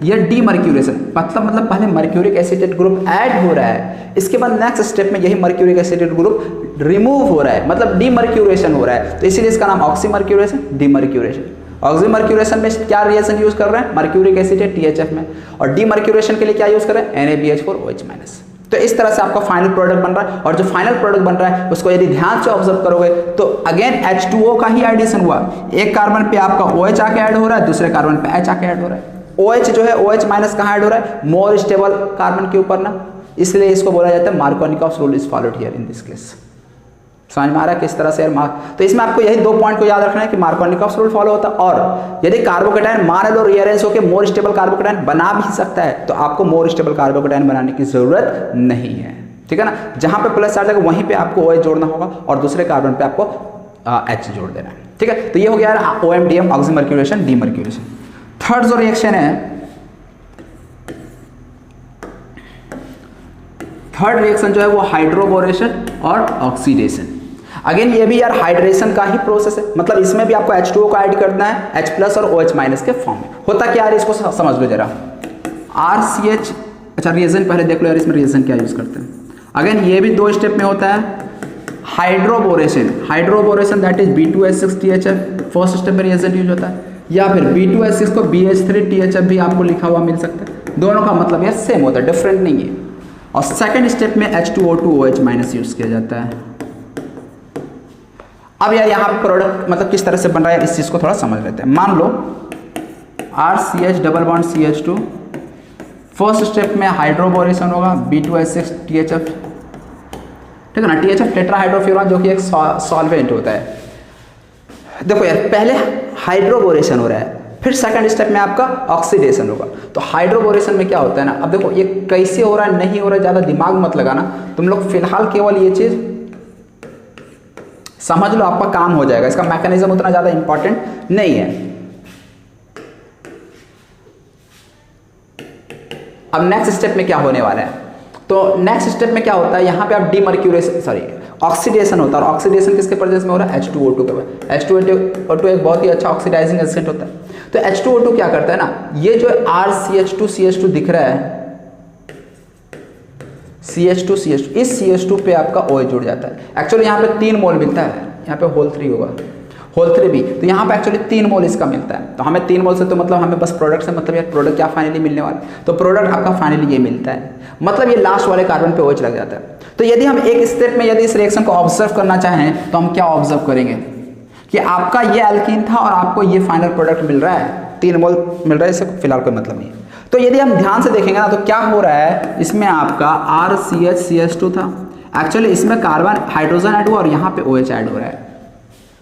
ये डीमर्क्यूरेशन मतलब पहले मर्क्यूरिक एसिटेट ग्रुप ऐड हो रहा है, इसके बाद नेक्स्ट स्टेप में यही मर्क्यूरिक एसिटेट ग्रुप रिमूव हो रहा है, मतलब डीमर्क्यूरेशन हो रहा है। तो इसीलिए इसका नाम ऑक्सीमर्क्यूरेशन, डीमर्क्यूरेशन। ऑक्सीमर्क्यूरेशन में क्या रिएक्शन यूज कर रहे हैं, मर्क्यूरिक एसिटेट THF में, और डीमर्क्यूरेशन के लिए क्या यूज कर रहे हैं, NaBH4OH माइनस। तो इस तरह से आपका फाइनल प्रोडक्ट बन रहा है, और जो फाइनल प्रोडक्ट बन रहा है उसको यदि ध्यान से ऑब्जर्व करोगे तो अगेन H2O का ही एडिशन हुआ, एक कार्बन पे आपका OH आके ऐड हो रहा है, दूसरे कार्बन पे H आके ऐड हो रहा है। OH जो है OH माइनस कहाँ ऐड हो रहा है, मोर स्टेबल कार्बन के ऊपर ना, इसलिए इसको बोला जाता है Markovnikov rule is followed here in this case. समझ में आ रहा है किस तरह से यार तो इसमें आपको यही दो पॉइंट को याद रखना है कि मार्कोनिकॉफ रूल फॉलो होता है, और यदि कार्बोकेटायन मान लो रीअरेंज होकर मोर स्टेबल कार्बोकेटायन बना भी सकता है तो आपको मोर स्टेबल कार्बोकेटायन बनाने की जरूरत नहीं है, ठीक है ना। जहां पे प्लस चार्ज है वहीं पे आपको OH जोड़ना होगा और दूसरे कार्बन पे आपको H जोड़ देना है, ठीक है। तो ये हो गया यार OMDM ऑक्सीमर्क्यूरेशन, डीमर्क्यूरेशन। थर्ड जो रिएक्शन है, थर्ड रिएक्शन जो है वो हाइड्रोबोरेशन और ऑक्सीडेशन। अगेन ये भी यार हाइड्रेशन का ही प्रोसेस है, मतलब इसमें भी आपको H2O को ऐड करना है H प्लस और OH माइनस के फॉर्म में। होता क्या है इसको समझ लो जरा, RCH, अच्छा रिएजेंट पहले देख लो यार, इसमें रिएजेंट क्या यूज करते हैं। अगेन ये भी दो स्टेप में होता है, hydroboration, hydroboration that is B2H6THF, first step में रिएजेंट यूज होता है, या फिर B2H6 को BH3THF भी आपको लिखा हुआ मिल सकता है, दोनों का मतलब यार सेम होता है, डिफरेंट नहीं है। और सेकंड स्टेप में H2O2OH माइनस यूज किया जाता है। अब यार यहाँ प्रोडक्ट मतलब किस तरह से बन रहा है इस चीज को थोड़ा समझ लेते हैं। मान लो RCH double bond CH2, first step में हाइड्रोबोरेशन होगा B2H6THF, ठीक है ना, THF टेट्राहाइड्रोफ्यूरॉन जो कि एक सॉल्वेंट होता है। देखो यार पहले हाइड्रोबोरेशन हो रहा है, फिर सेकंड स्टेप में आपका ऑक्सीडेशन होगा। तो हाइड्रोबोरेशन में क्या होता है ना, अब देखो ये कैसे हो रहा है नहीं हो रहा है ज़्यादा दिमाग मत लगाना, तुम लोग फिलहाल केवल ये चीज़ समझ लो, आपका काम हो जाएगा। इसका मैकेनिज्म उतना ज़्यादा इंपॉर्टेंट नहीं है। अब नेक्स्ट स्टेप में क्या होने वाला है, तो नेक्स्ट स्टेप में क्या होता है, यहाँ पे आप डीमर्क्यूरेशन सॉरी ऑक्सीडेशन होता है, और ऑक्सीडेशन किसके प्रेजेंस में हो रहा है, H2O2 के। H2O2 एक बहुत ही अच्छा ऑक्सीडाइजिंग एजेंट होता है। तो H2O2 क्या करता है ना, ये जो RCH2CH2 दिख रहा है, CH2CH2, इस CH2 पे आपका OH जुड़ जाता है। एक्चुअली यहाँ पे 3 मोल मिलता है, यहाँ पे होल 3 होगा, होल 3 भी, तो यहाँ पे एक्चुअली 3 मोल इसका मिलता है। तो हमें 3 मोल से तो मतलब हमें बस प्रोडक्ट से मतलब यार प्रोडक्ट क्या फाइनली मिलने वाला है, तो प्रोडक्ट आपका फाइनली ये मिलता है, मतलब ये लास्ट वाले कार्बन पे OH लग जाता है। तो यदि हम एक स्टेप में यदि इस रिएक्शन को ऑब्जर्व करना चाहें तो हम क्या ऑब्जर्व करेंगे कि आपका ये एल्कीन था और आपको ये फाइनल प्रोडक्ट मिल रहा है, 3 मोल मिल रहा है, इससे फिलहाल कोई मतलब नहीं है। तो यदि हम ध्यान से देखेंगे ना तो क्या हो रहा है, इसमें आपका RCH था, एक्चुअली इसमें कार्बन हाइड्रोजन ऐड हुआ और यहाँ पे OH ऐड हो रहा है।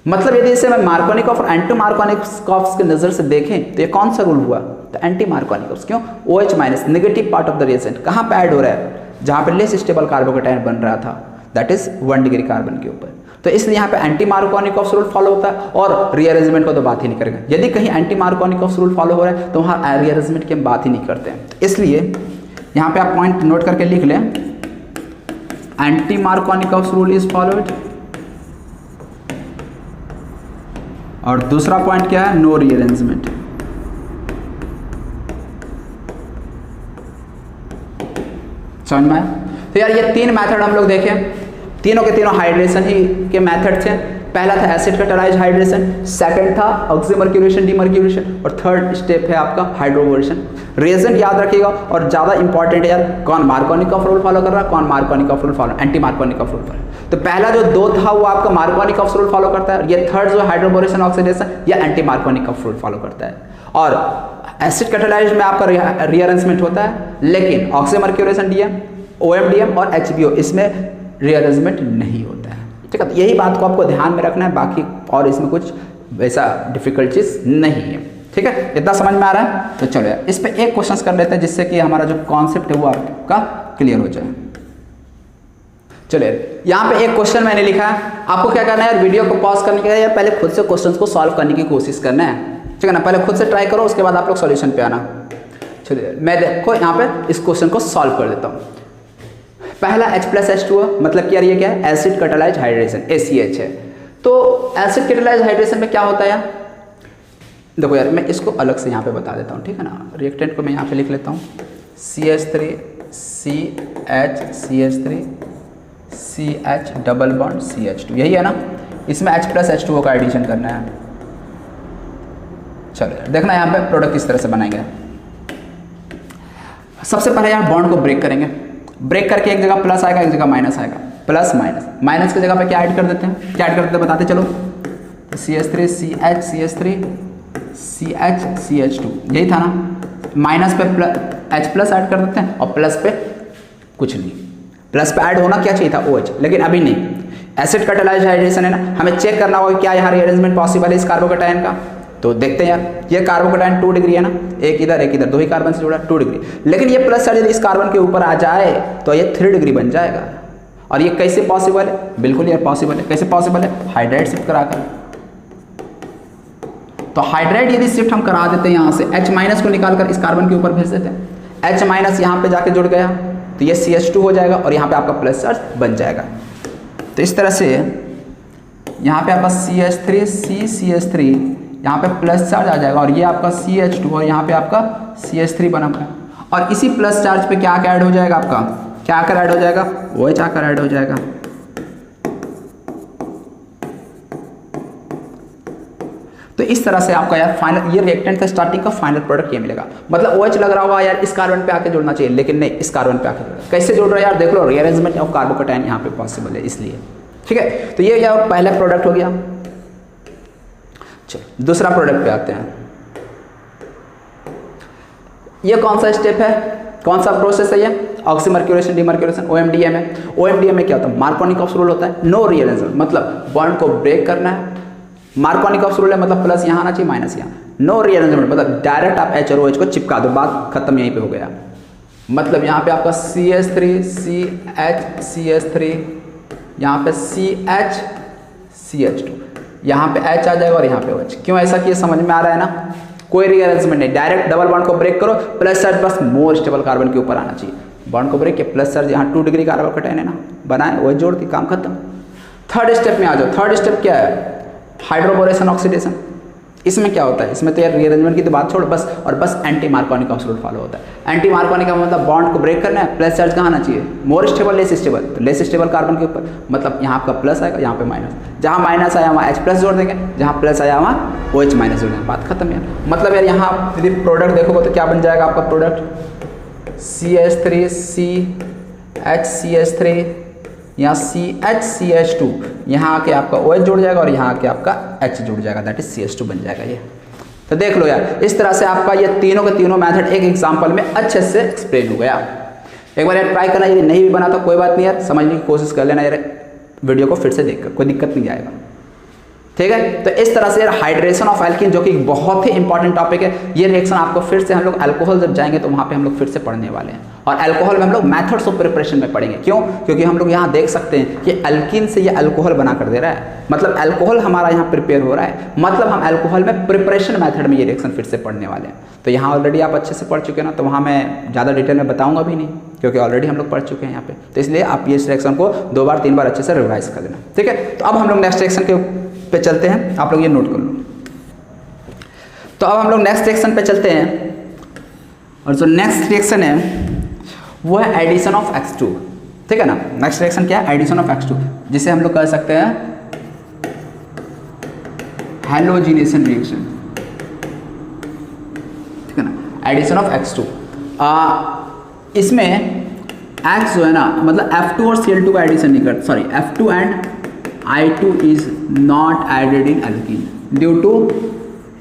मतलब यदि इसे मैं मार्कोनिकॉफ और एंटी मार्कोनिकॉफ की नजर से देखें तो ये कौन सा रूल हुआ, तो एंटी मार्कोनिकॉफ। क्यों, OH minus negative part of the reagent कहाँ पे ऐड हो रहा है, जहाँ पे लेस स्टेबल कार्बोकेटायन बन रहा था, दैट इज 1 डिग्री कार्बन के ऊपर। तो इसलिए यहाँ पे एंटी मार्कोनिकॉफ रूल फॉलो होता है, और रीअरेंजमेंट को तो बात ही नहीं करेंगे। यदि कहीं एंटी मार्कोनिकॉफ रूल फॉलो हो रहा है तो वहाँ रीअरेंजमेंट की हम बात ही नहीं करते हैं। इसलिए यहाँ पे आप पॉइंट नोट करके लिख लें, anti Markovnikov rule is followed, और दूसरा पॉइंट क्या है, नो रीअरेंजमेंट। समझ में आया? तो यार ये 3 मेथड हम लोग देखें, तीनों के तीनों हाइड्रेशन ही के मेथड थे। पहला था एसिड कैटालाइज हाइड्रेशन, सेकंड था ऑक्सीमर्क्यूरेशन डीमर्क्यूरेशन, और थर्ड स्टेप है आपका हाइड्रोबोरेशन। रिएजेंट याद रखिएगा, और ज़्यादा इंपॉर्टेंट है यार, कौन मार्कोनिकॉफ रूल फॉलो कर रहा है, कौन Markovnikov rule follow, anti Markovnikov rule follow. तो पहला जो 2 था वो आपका मार्कोनिकॉफ रूल फॉलो करता है, ये थर्ड जो हाइड्रोबोरेशन ऑक्सीडेशन या एंटी मार्कोनिकॉफ रूल फॉलो करता है। और एसिड कैटालाइज में आपका रीअरेंजमेंट होता है, लेकिन ऑक्सीमर्क्यूरेशन डीएम, ओएमडीएम और एचबीओ इसमें रीअरेंजमेंट नहीं होता है। ठीक है, तो यही बात को आपको ध्यान में रखना है, बाकी और इसमें कुछ वैसा डिफिकल्ट चीज़ नहीं है। ठीक है, इतना समझ में आ रहा है? तो चलो यार इस पे एक क्वेश्चन कर लेते हैं, जिससे कि हमारा जो कॉन्सेप्ट है वो आपका क्लियर हो जाए। चलिए यहाँ पे एक क्वेश्चन मैंने लिखा है, आपको क्या करना है यार, वीडियो को पॉज करने के बाद पहले खुद से क्वेश्चन को सॉल्व करने की कोशिश करना है। ठीक है ना, पहले खुद से ट्राई करो, उसके बाद आप लोग सॉल्यूशन पे आना। चलिए मैं देखो यहाँ पे इस क्वेश्चन को सॉल्व कर देता हूँ। पहला H+H2O, मतलब कि यार ये क्या है, एसिड कैटालाइज हाइड्रेशन, ACH है। तो एसिड कैटालाइज हाइड्रेशन में क्या होता है यार, देखो यार मैं इसको अलग से यहाँ पे बता देता हूँ। ठीक है ना, रिएक्टेंट को मैं यहाँ पे लिख लेता हूँ, CH3 CH CH3 CH double bond CH2, यही है ना। इसमें H+H2O का एडिशन करना है। चलो देखना यहाँ पे प्रोडक्ट किस तरह से बनाएंगे। सबसे पहले यार बॉन्ड को ब्रेक करेंगे, ब्रेक करके एक जगह प्लस आएगा, एक जगह माइनस आएगा, प्लस माइनस, माइनस की जगह पे क्या ऐड कर देते हैं, क्या ऐड कर देते हैं बताते चलो, CH3 CH CH3 CH CH2, यही था ना। माइनस पे H+ ऐड कर देते हैं, और प्लस पे कुछ नहीं, प्लस पे ऐड होना क्या चाहिए था OH, लेकिन अभी नहीं। एसिड कैटालाइज हाइड्रेशन है ना, हमें चेक करना होगा क्या यहाँ रीअरेंजमेंट पॉसिबल है इस कार्बोकैटायन का। तो देखते हैं यार, ये कार्बोकैटायन 2 डिग्री है ना, एक इधर 2 ही कार्बन से जुड़ा 2 डिग्री, लेकिन ये प्लस चार्ज यदि इस कार्बन के ऊपर आ जाए तो ये 3 डिग्री बन जाएगा। और ये कैसे पॉसिबल है, बिल्कुल यार पॉसिबल है। कैसे पॉसिबल है, हाइड्राइड शिफ्ट कराकर। तो हाइड्राइड यदि शिफ्ट हम करा देते हैं यहाँ से, H- को निकालकर इस कार्बन के ऊपर भेज देते हैं, H- यहाँ पे जाके जुड़ गया तो ये CH2 हो जाएगा, और यहाँ पे आपका प्लस चार्ज बन जाएगा। तो इस तरह से यहाँ पे आपका CH3 CH3, यहाँ पे प्लस चार्ज आ जाएगा, और ये आपका CH2, और यहाँ पे आपका CH3 बना हुआ है। और इसी प्लस चार्ज पे क्या ऐड हो जाएगा, आपका क्या आकर ऐड हो जाएगा, OH आकर ऐड हो जाएगा। तो इस तरह से आपका यार फाइनल, ये रिएक्टेंट था स्टार्टिंग का, फाइनल प्रोडक्ट ये मिलेगा। मतलब OH लग रहा होगा यार इस कार्बन पे आके जुड़ना चाहिए, लेकिन नहीं, इस कार्बन पे आके जुड़ा। कैसे जुड़ रहा है यार, देख लो, रीअरेंजमेंट ऑफ कार्बोकैटायन यहाँ पे पॉसिबल है, इसलिए। ठीक है, तो ये यार पहला प्रोडक्ट हो गया। चलो दूसरा प्रोडक्ट पे आते हैं। ये कौन सा स्टेप है, कौन सा प्रोसेस है ये, ऑक्सीमर्क्यूरेशन डीमर्क्यूरेशन, OMDM है। OMDM में क्या होता है, मार्कोनिकॉफ रूल होता है, नो रीअरेंजमेंट, मतलब बॉन्ड को ब्रेक करना है। मार्कोनिकॉफ रूल है, मतलब प्लस यहाँ आना चाहिए, माइनस यहाँ। नो रीअरेंजमेंट मतलब डायरेक्ट आप H और OH को चिपका दो, बात खत्म, यहीं पे हो गया। मतलब यहाँ पे आपका CH3 CH CH3, यहाँ पे CH CH2, यहाँ पे H आ जाएगा और यहाँ पे OH। क्यों ऐसा किया, समझ में आ रहा है ना। कोई रीअरेंजमेंट नहीं, डायरेक्ट डबल बॉन्ड को ब्रेक करो, प्लस चार्ज बस मोर स्टेबल कार्बन के ऊपर आना चाहिए। बॉन्ड को ब्रेक किया, प्लस चार्ज यहाँ 2 डिग्री कार्बोकैटायन है ना, बनाए, OH जोड़ दी, काम खत्म। थर्ड स्टेप में आ जाओ। थर्ड स्टेप क्या है, हाइड्रोबोरेशन ऑक्सीडेशन। इसमें क्या होता है, इसमें तो यार रीअरेंजमेंट की तो बात छोड़, बस और बस एंटी मार्कोनिकॉफ रूल फॉलो होता है। एंटी मार्कोनिकॉफ मतलब बॉन्ड को ब्रेक करना है, प्लस चार्ज कहाँ आना चाहिए, मोर स्टेबल लेस स्टेबल, तो लेस स्टेबल कार्बन के ऊपर, मतलब यहाँ आपका प्लस आएगा, यहाँ पे माइनस, जहाँ माइनस आया वहाँ H+ जोड़ देंगे, जहाँ प्लस आया वहाँ OH- जोड़ देंगे, बात खत्म यार। मतलब यार यहाँ यदि प्रोडक्ट देखोगे तो क्या बन जाएगा आपका प्रोडक्ट, CH3 CH CH3, यहाँ CH CH2, यहाँ आके आपका OH जुड़ जाएगा, और यहाँ आके आपका H जुड़ जाएगा, दैट इज CH2 बन जाएगा ये। तो देख लो यार, इस तरह से आपका ये तीनों के तीनों मेथड एक एग्जांपल में अच्छे से एक्सप्लेन हो गया। एक बार यार ट्राई करना, यदि नहीं भी बना तो कोई बात नहीं यार, समझने की कोशिश कर लेना यार, वीडियो को फिर से देखकर, कोई दिक्कत नहीं आएगा। ठीक है, तो इस तरह से यार हाइड्रेशन ऑफ एल्कीन, जो कि बहुत ही इंपॉर्टेंट टॉपिक है, ये रिएक्शन आपको फिर से हम लोग अल्कोहल जब जाएंगे तो वहाँ पे हम लोग फिर से पढ़ने वाले हैं। और अल्कोहल में हम लोग मेथड्स ऑफ प्रिपरेशन में पढ़ेंगे। क्यों, क्योंकि हम लोग यहाँ देख सकते हैं कि एल्कीन से ये अल्कोहल बना कर दे रहा है, मतलब अल्कोहल हमारा यहाँ प्रिपेयर हो रहा है, मतलब हम अल्कोहल में प्रिपरेशन मेथड में ये रिएक्शन फिर से पढ़ने वाले हैं। तो यहाँ ऑलरेडी आप अच्छे से पढ़ चुके हैं ना, तो वहाँ मैं ज़्यादा डिटेल में बताऊँगा भी नहीं, क्योंकि ऑलरेडी हम लोग पढ़ चुके हैं यहाँ पे। तो इसलिए आप ये रिएक्शन को 2 बार 3 बार अच्छे से रिवाइज कर लेना। ठीक है, तो अब हम लोग नेक्स्ट रिएक्शन के पे चलते हैं, आप लोग ये नोट कर लो। तो अब हम लोग नेक्स्ट रिएक्शन पे चलते हैं, और जो नेक्स्ट रिएक्शन है वो है एडिशन ऑफ X2, ठीक है ना। नेक्स्ट रिएक्शन क्या है, एडिशन ऑफ X2, जिसे हम लोग कह सकते हैं हैलोजिनेशन रिएक्शन, ठीक है ना, एडिशन ऑफ X2। इसमें X जो है ना, मतलब F2 और Cl2 का एडिशन नहीं करते, sorry F2 and I2 is not added in alkene due to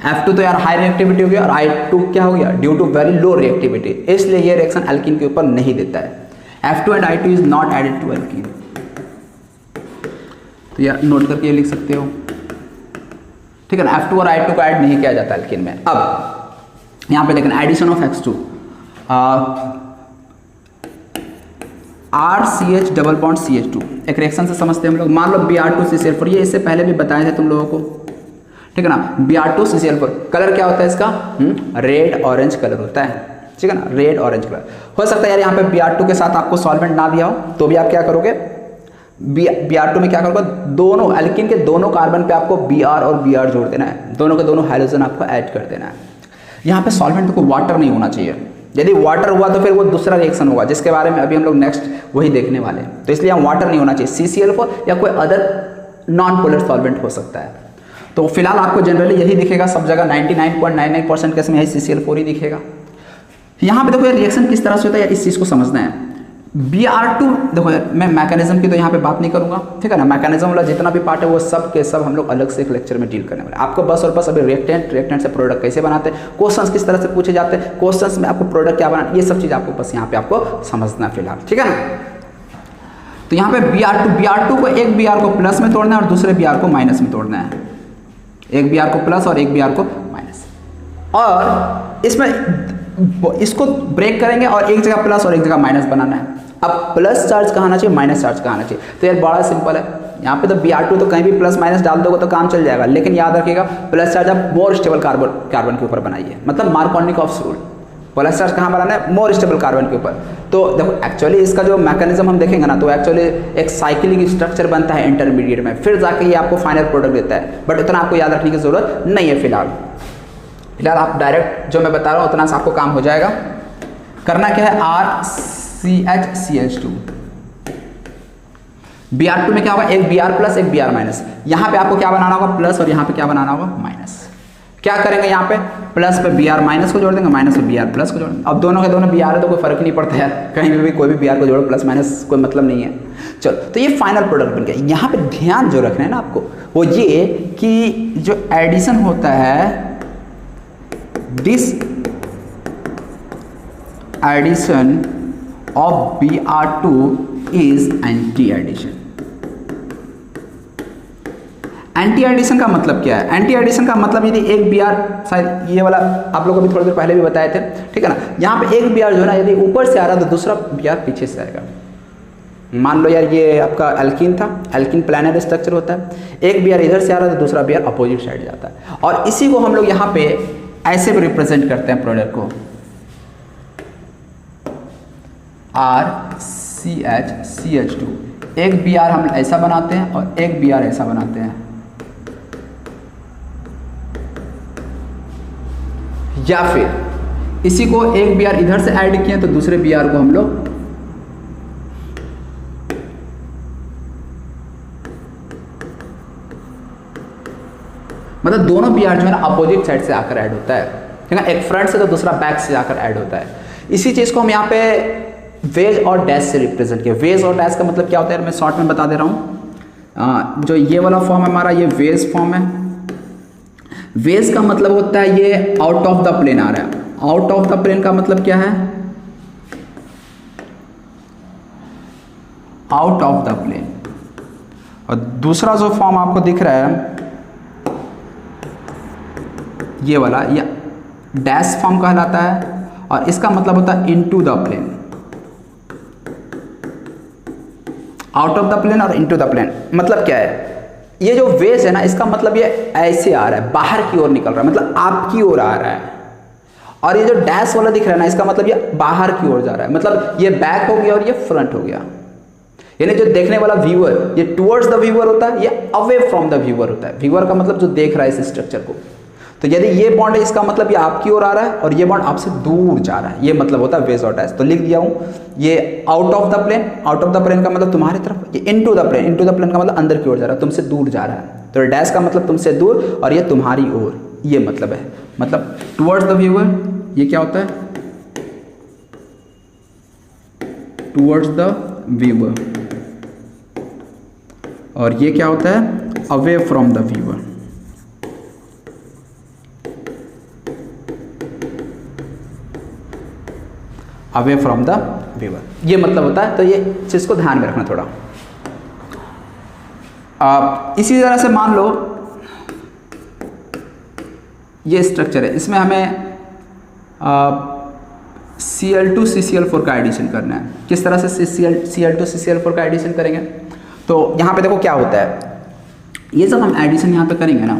F2 तो यार हाई रिएक्टिविटी हो गया और I2 क्या हो गया, due to very low reactivity, इसलिए ये रिएक्शन एल्कीन के ऊपर नहीं देता है। F2 and I2 is not added to alkene, तो यार नोट करके ये लिख सकते हो, ठीक है ना। F2 और I2 को ऐड नहीं किया जाता एल्कीन में। अब यहाँ पे देखें addition of X2, RCH double bond CH2, एक रिएक्शन से समझते हैं हम लोग। मान लो Br2CCl4, ये इससे पहले भी बताए थे तुम लोगों को, ठीक है ना। Br2CCl4 कलर क्या होता है इसका, रेड ऑरेंज कलर होता है, ठीक है ना, रेड ऑरेंज कलर। हो सकता है यार यहाँ पे Br2 के साथ आपको सॉल्वेंट ना दिया हो, तो भी आप क्या करोगे, Br2 में क्या करोगे, दोनों एल्कीन के दोनों कार्बन पे आपको Br और Br जोड़ देना है, दोनों के दोनों हाइड्रोजन आपको ऐड कर देना है। यहाँ पे सॉल्वेंट को वाटर नहीं होना चाहिए, यदि वाटर हुआ तो फिर वो दूसरा रिएक्शन होगा, जिसके बारे में अभी हम लोग नेक्स्ट वही देखने वाले हैं। तो इसलिए यहाँ वाटर नहीं होना चाहिए, CCl4 या कोई अदर नॉन पोलर सॉल्वेंट हो सकता है। तो फिलहाल आपको जनरली यही दिखेगा सब जगह, 99.99% केस में यही CCl4 ही दिखेगा। यहाँ पे देखो यार रिएक्शन किस तरह से होता है, इस चीज़ को समझना है। Br2 देखो यार, मैं मैकेनिज्म की तो यहाँ पे बात नहीं करूँगा, ठीक है ना। मैकेनिज्म वाला जितना भी पार्ट है वो सब के सब हम लोग अलग से एक लेक्चर में डील करने वाले। आपको बस और बस अभी रिएक्टेंट से प्रोडक्ट कैसे बनाते हैं, क्वेश्चंस किस तरह से पूछे जाते हैं, क्वेश्चंस में आपको प्रोडक्ट क्या बनाना, ये सब चीज़ आपको बस यहाँ पे आपको समझना फिलहाल, ठीक है ना। तो यहाँ पे Br2 को एक Br को प्लस में तोड़ना है और दूसरे Br को माइनस में तोड़ना है, एक Br को प्लस और एक Br को माइनस, और इसमें इसको ब्रेक करेंगे और एक जगह प्लस और एक जगह माइनस बनाना है। अब प्लस चार्ज कहाँ आना चाहिए, माइनस चार्ज कहाँ आना चाहिए, तो यार बड़ा सिंपल है। यहाँ पे तो Br2 तो कहीं भी प्लस माइनस डाल दोगे तो काम चल जाएगा, लेकिन याद रखिएगा प्लस चार्ज आप मोर स्टेबल कार्बन के ऊपर बनाइए, मतलब मार्कोनिकॉफ्स रूल। प्लस चार्ज कहाँ बनाना है, मोर स्टेबल कार्बन के ऊपर। तो देखो एक्चुअली इसका जो मैकेनिज्म हम देखेंगे ना, तो एक्चुअली एक साइक्लिक स्ट्रक्चर बनता है इंटरमीडिएट में, फिर जाके ये आपको फाइनल प्रोडक्ट देता है, बट उतना आपको याद रखने की जरूरत नहीं है। फिलहाल आप डायरेक्ट जो मैं बता रहा हूँ उतना से आपको काम हो जाएगा। करना क्या है, RCHCH2, Br2 में क्या होगा, एक Br प्लस एक Br माइनस, यहाँ पे आपको क्या बनाना होगा, प्लस, और यहाँ पे क्या बनाना होगा, माइनस। क्या करेंगे, यहाँ पे प्लस पे Br माइनस को जोड़ देंगे, माइनस पे Br प्लस को जोड़ देंगे। अब दोनों के दोनों Br है तो कोई फर्क नहीं पड़ता है, कहीं भी कोई भी Br को जोड़ो, प्लस माइनस कोई मतलब नहीं है। चलो, तो ये फाइनल प्रोडक्ट बन गया। यहाँ पे ध्यान जो रखना है ना आपको, वो ये कि जो एडिशन होता है, this addition of Br2 is anti addition. Anti addition का मतलब क्या है, एंटी एडिशन का मतलब यदि एक Br, शायद ये वाला आप लोगों को भी थोड़ी देर पहले भी बताए थे, ठीक है ना। यहाँ पे एक Br जो है ना, यदि ऊपर से आ रहा है तो दूसरा Br पीछे से आएगा। मान लो यार ये आपका एल्कीन था, एल्कीन प्लानर स्ट्रक्चर होता है, एक Br इधर से आ रहा है तो दूसरा Br अपोजिट साइड जाता है, और इसी को हम लोग यहाँ पे ऐसे भी रिप्रेजेंट करते हैं प्रोडक्ट को, RCHCH2। एक Br हम ऐसा बनाते हैं और एक Br ऐसा बनाते हैं, या फिर इसी को एक Br इधर से ऐड किए तो दूसरे Br को हम लोग मतलब दोनों Br जो है ना अपोजिट साइड से आकर ऐड होता है, ठीक है। एक फ्रंट से तो दूसरा बैक से आकर ऐड होता है। इसी चीज़ को हम यहाँ पे वेज और डैश से रिप्रेजेंट किया। वेज और डैश का मतलब क्या होता है, मैं शॉर्ट में बता दे रहा हूँ। जो ये वाला फॉर्म है हमारा, ये वेज फॉर्म है। वेज का मतलब होता है ये आउट ऑफ द प्लेन आ रहा है। आउट ऑफ द प्लेन का मतलब क्या है, आउट ऑफ द प्लेन। और दूसरा जो फॉर्म आपको दिख रहा है ये वाला, ये डैश फॉर्म कहलाता है, और इसका मतलब होता है into the plane. Out of the plane और इनटू द प्लेन मतलब क्या है, ये जो वेज है ना, इसका मतलब ये ऐसे आ रहा है, बाहर की ओर निकल रहा है, मतलब आपकी ओर आ रहा है। और ये जो डैश वाला दिख रहा है ना, इसका मतलब ये बाहर की ओर जा रहा है, मतलब ये बैक हो गया और ये फ्रंट हो गया। यानी जो देखने वाला व्यूअर, ये टुवर्ड्स द व्यूअर होता है, ये अवे फ्रॉम द व्यूअर होता है। व्यूअर का मतलब जो देख रहा है इस स्ट्रक्चर को। तो यदि ये बॉन्ड है इसका मतलब ये आपकी ओर आ रहा है और ये बॉन्ड आपसे दूर जा रहा है, ये मतलब होता है वेज और डैश। तो लिख दिया हूँ ये out of the plane, out of the plane का मतलब तुम्हारी तरफ, ये into the plane, into the plane का मतलब अंदर की ओर जा रहा है, तुमसे दूर जा रहा है। तो डैश का मतलब तुमसे दूर और ये तुम्हारी ओर, ये मतलब है, मतलब टुवर्ड्स द व्यूअर। ये क्या होता है? Towards the viewer. और ये क्या होता है? Away from the viewer. Away from the viewer, ये मतलब होता है। तो ये चीज़ को ध्यान में रखना थोड़ा। इसी तरह से मान लो ये स्ट्रक्चर है, इसमें हमें Cl2 CCl4 का एडिशन करना है। किस तरह से Cl2 CCl4 का एडिशन करेंगे? तो यहाँ पे देखो क्या होता है, ये जब हम एडिशन यहाँ पे करेंगे ना,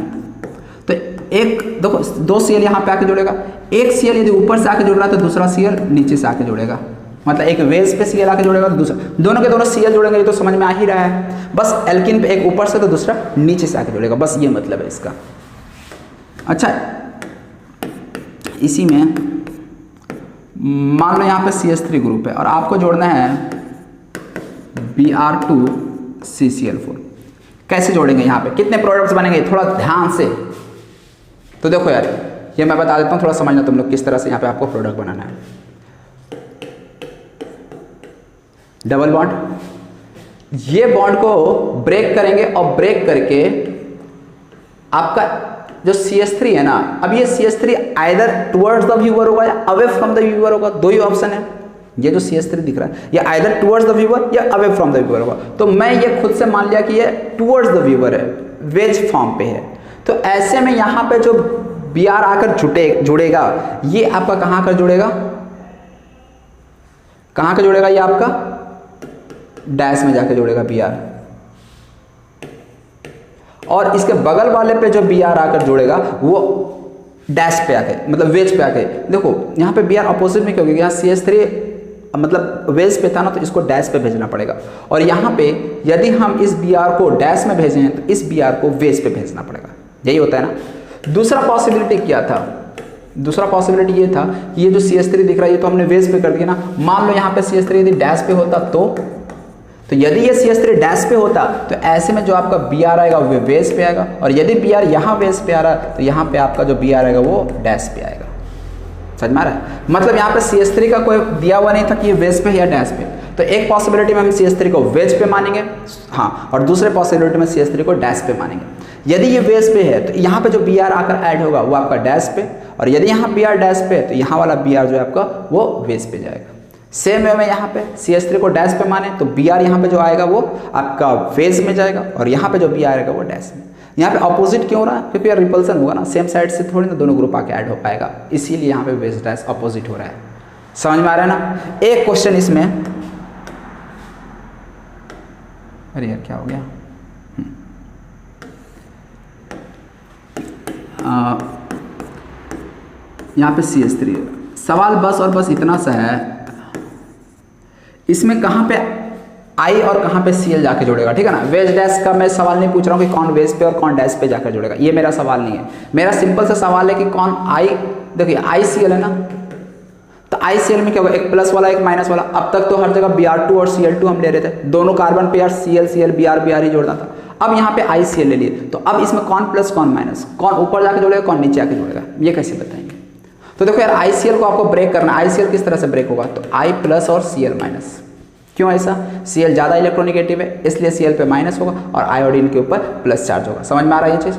तो एक देखो दो Cl यहाँ पे आके जुड़ेगा, एक Cl यदि ऊपर से आके जुड़ रहा है तो दूसरा Cl नीचे से आके जुड़ेगा, मतलब एक वेज पे Cl आके जुड़ेगा तो दूसरा, दोनों के दोनों Cl जुड़ेंगे, ये तो समझ में आ ही रहा है। बस एल्किन पे एक ऊपर से तो दूसरा नीचे से आके जुड़ेगा, बस ये मतलब है इसका। अच्छा, इसी में मान लो यहाँ पे CH3 ग्रुप है और आपको जोड़ना है Br2 CCl4। कैसे जोड़ेंगे? यहाँ पे कितने प्रोडक्ट्स बनेंगे, थोड़ा ध्यान से। तो देखो यार, ये मैं बता देता हूँ, थोड़ा समझना तुम लोग किस तरह से यहाँ पे आपको प्रोडक्ट बनाना है। डबल बॉन्ड, ये बॉन्ड को ब्रेक करेंगे और ब्रेक करके आपका जो CH3 है ना, अब ये CH3 either towards the viewer होगा या अवे फ्रॉम द व्यूअर होगा, दो ही ऑप्शन है। ये जो CH3 दिख रहा है ये आइदर टुवर्ड्स द व्यूअर या अवे फ्रॉम द व्यूअर होगा। तो मैं ये खुद से मान लिया कि ये टुवर्ड्स द व्यूअर है, वेज फॉर्म पे है। तो ऐसे में यहाँ पे जो Br आकर जुड़ेगा, ये आपका कहाँ आकर जुड़ेगा? कहाँ आकर जुड़ेगा? ये आपका डैश में जाके जुड़ेगा Br, और इसके बगल वाले पे जो Br आकर जुड़ेगा वो डैश पे आके, मतलब वेज पे आके। देखो यहाँ पे Br अपोजिट में क्यों? क्योंकि यहाँ CH3 मतलब वेज पे था ना, तो इसको डैश पे भेजना पड़ेगा। और यहाँ पे यदि हम इस Br को डैश में भेजें हैं तो इस Br को वेज पे भेजना पड़ेगा, यही होता है ना। दूसरा पॉसिबिलिटी क्या था? दूसरा पॉसिबिलिटी ये था कि ये जो CH3 दिख रहा है ये तो हमने वेज पे कर दिया ना। मान लो यहाँ पे CH3 यदि डैश पे होता तो यदि ये CH3 डैश पे होता तो ऐसे में जो आपका Br आएगा वो वेज पे आएगा, और यदि Br यहाँ वेज पे आ रहा है तो यहाँ पे आपका जो Br आएगा वो डैश पे आएगा। समझ में आ रहा है? मतलब यहाँ पे CH3 का कोई दिया हुआ नहीं था कि ये वेज पे या डैश पे। तो एक पॉसिबिलिटी में हम CH3 को वेज पे मानेंगे, हाँ, और दूसरे पॉसिबिलिटी में CH3 को डैश पे मानेंगे। यदि ये वेज पे है तो यहाँ पे जो Br आकर ऐड होगा वो आपका डैश पे, और यदि यहाँ Br डैश पे है तो यहाँ वाला Br जो है आपका वो वेज पे जाएगा। सेम वे में यहाँ पे CH3 को डैश पे माने तो Br यहाँ पे जो आएगा वो आपका वेज में जाएगा, और यहाँ पे जो Br आएगा वो डैश में। यहाँ पे अपोजिट क्यों हो रहा है? क्योंकि यार रिपल्सन होगा ना, सेम साइड से थोड़ी ना दोनों ग्रुप आके ऐड हो पाएगा, इसीलिए यहाँ पे वेज डैश अपोजिट हो रहा है। समझ में आ रहा है ना? एक क्वेश्चन इसमें, अरे यार क्या हो गया, यहाँ पे CH3 सवाल बस और बस इतना सा है, इसमें कहाँ पे I और कहाँ पे Cl जाके जुड़ेगा, ठीक है ना। वेज डैश का मैं सवाल नहीं पूछ रहा हूँ कि कौन वेज पे और कौन डैश पे जाकर जुड़ेगा, ये मेरा सवाल नहीं है। मेरा सिंपल सा सवाल है कि कौन I, देखिए ICl है ना, तो ICl में क्या होगा? एक प्लस वाला एक माइनस वाला। अब तक तो हर जगह Br2 और Cl2 हम ले रहे थे, दोनों कार्बन पे यार Cl Br ही जोड़ना था। अब यहाँ पे ICl ले लिए, तो अब इसमें कौन प्लस कौन माइनस, कौन ऊपर जाके जुड़ेगा कौन नीचे आके जुड़ेगा, ये कैसे बताएंगे? तो देखो यार ICl को आपको ब्रेक करना है। ICl किस तरह से ब्रेक होगा? तो I प्लस और Cl माइनस। क्यों ऐसा? Cl ज़्यादा इलेक्ट्रोनिगेटिव है इसलिए Cl पे माइनस होगा और आयोडीन के ऊपर प्लस चार्ज होगा। समझ में आ रहा है ये चीज़?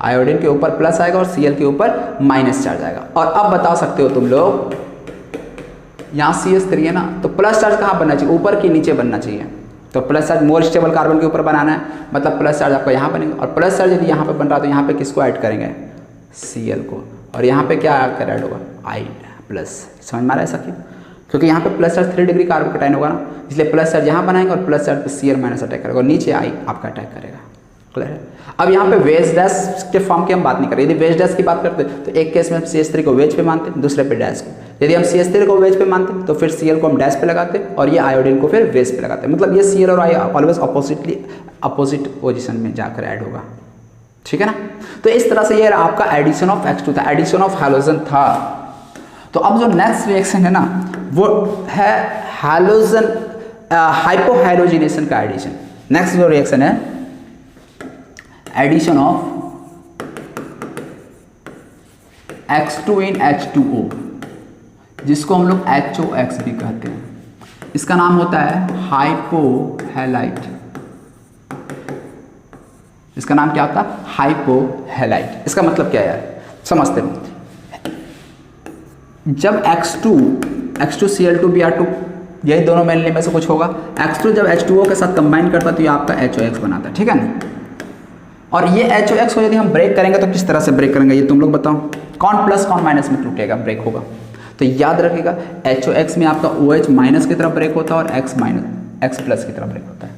आयोडीन के ऊपर प्लस आएगा और Cl के ऊपर माइनस चार्ज आएगा। और अब बता सकते हो तुम लोग, यहाँ CH3 है ना, तो प्लस चार्ज कहाँ बनना चाहिए? ऊपर कि नीचे बनना चाहिए? तो plus charge more stable carbon के ऊपर बनाना है, मतलब प्लस चार्ज आपका यहाँ बनेगा। और प्लस चार्ज यदि यहाँ पे बन रहा है तो यहाँ पे किसको ऐड करेंगे? Cl को। और यहाँ पे क्या आकर ऐड होगा? I plus. समझ में आ रहा है ऐसा क्यों? क्योंकि यहाँ पे प्लस चार्ज 3 डिग्री कार्बन कटाइन होगा ना, इसलिए प्लस चार्ज यहाँ बनाएंगे और प्लस चार्ज पे Cl माइनस अटैक करेगा और नीचे I आपका अटैक करेगा। क्लियर है? अब यहाँ पे वेज डैश के फॉर्म की हम बात नहीं कर रहे। यदि वेज डैश की बात करते तो एक केस में CH3 को वेज पे मानते, दूसरे पे डैश को। यदि हम CH3 को वेज पे मानते तो फिर Cl को हम डैश पे लगाते और ये आयोडीन को फिर वेज पे लगाते। मतलब ये Cl और I ऑलवेज अपोजिट पोजिशन में जाकर ऐड होगा। ठीक है ना। तो इस तरह से ये आपका एडिशन ऑफ H2 था, एडिशन ऑफ हैलोजन था। तो अब जो नेक्स्ट रिएक्शन है ना वो है हैलोजन हाइपोहैलोजिनेशन का एडिशन। नेक्स्ट जो रिएक्शन है addition of X2 in H2O, जिसको हम लोग HOX भी कहते हैं। इसका नाम होता है हाइपोहैलाइट। इसका नाम क्या होता है? हाइपोहैलाइट। इसका मतलब क्या है यार, समझते हैं। जब X2Cl2Br2 यही दोनों मिलने में से कुछ होगा, X2 जब H2O के साथ कंबाइन करता है तो ये आपका HOX बनाता है, ठीक है ना। और ये HOX को यदि हम ब्रेक करेंगे तो किस तरह से ब्रेक करेंगे ये तुम लोग बताओ। कौन प्लस कौन माइनस में टूटेगा, ब्रेक होगा। तो याद रखिएगा HOX में आपका OH माइनस की तरफ ब्रेक होता है और X प्लस की तरफ ब्रेक होता है।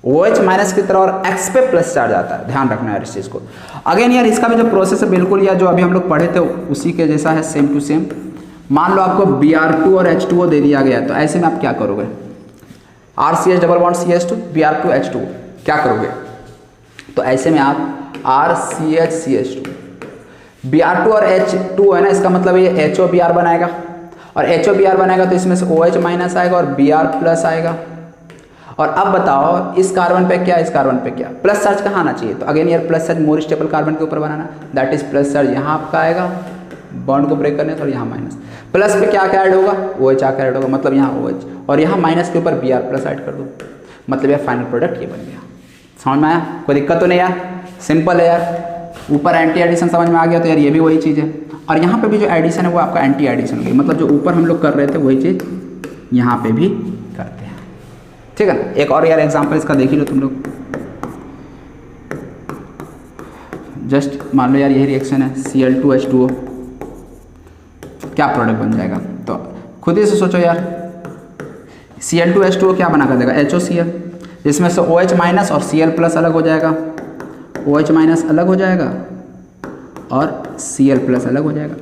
OH माइनस की तरफ और X पे प्लस चार्ज आता है, ध्यान रखना है इस चीज़ को। अगेन यार इसका भी जो प्रोसेस है बिल्कुल या जो अभी हम लोग पढ़े थे उसी के जैसा है, सेम टू सेम। मान लो आपको Br2 और H2O दे दिया गया, तो ऐसे में आप क्या करोगे? RCH double bond CH2 Br2 H2O क्या करोगे? तो ऐसे में आप RCH CH2 Br2 और H2 है ना, इसका मतलब ये HOBr बनाएगा और HOBr बनाएगा तो इसमें से OH माइनस आएगा और Br प्लस आएगा। और अब बताओ इस कार्बन पे क्या, इस कार्बन पे क्या, प्लस चार्ज कहाँ आना चाहिए? तो अगेन यार plus charge more stable carbon के ऊपर बनाना, दैट इज प्लस चार्ज यहाँ आपका आएगा बॉन्ड को ब्रेक करने से, और यहाँ माइनस। प्लस पे क्या क्या ऐड होगा? OH आकर ऐड होगा, मतलब यहाँ OH, और यहाँ माइनस के ऊपर Br प्लस ऐड कर दो, मतलब यार फाइनल प्रोडक्ट ये बन गया। समझ में आया? कोई दिक्कत तो नहीं यार, सिंपल है यार। ऊपर एंटी एडिशन समझ में आ गया तो यार ये भी वही चीज़ है, और यहाँ पे भी जो एडिशन है वो आपका एंटी एडिशन हो गई, मतलब जो ऊपर हम लोग कर रहे थे वही चीज़ यहाँ पे भी करते हैं, ठीक है ना। एक और यार एग्जांपल इसका देख ही लो तुम लोग। जस्ट मान लो यार यही रिएक्शन है Cl2H2O, क्या प्रोडक्ट बन जाएगा? तो खुद ही से सोचो यार, Cl2H2O क्या बना कर देगा? HOCl, जिसमें से OH माइनस और Cl प्लस अलग हो जाएगा, OH माइनस अलग हो जाएगा और Cl प्लस अलग हो जाएगा।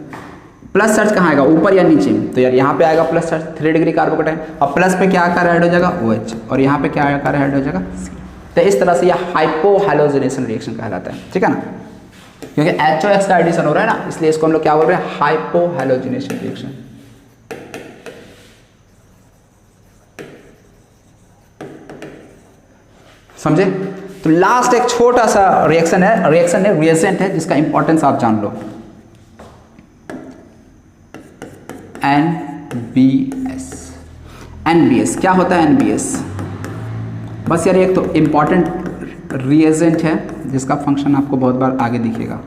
प्लस चार्ज कहाँ आएगा, ऊपर या नीचे? तो यार यहाँ पे आएगा प्लस चार्ज, 3 डिग्री कार्बोकेटाइन, और प्लस पे क्या आकर ऐड हो जाएगा? OH, और यहाँ पे क्या आकर ऐड हो जाएगा? C। तो इस तरह से यह हाइपोहैलोजिनेशन रिएक्शन कहलाता है, ठीक है ना, क्योंकि HOX का एडिशन हो रहा है ना, इसलिए इसको हम लोग क्या बोल रहे हैं? हाइपोहैलोजिनेशन रिएक्शन। समझे? तो लास्ट एक छोटा सा रिएक्शन है रिएजेंट है जिसका इंपॉर्टेंस आप जान लो, NBS। क्या होता है NBS? बस यार एक तो इंपॉर्टेंट रिएजेंट है जिसका फंक्शन आपको बहुत बार आगे दिखेगा।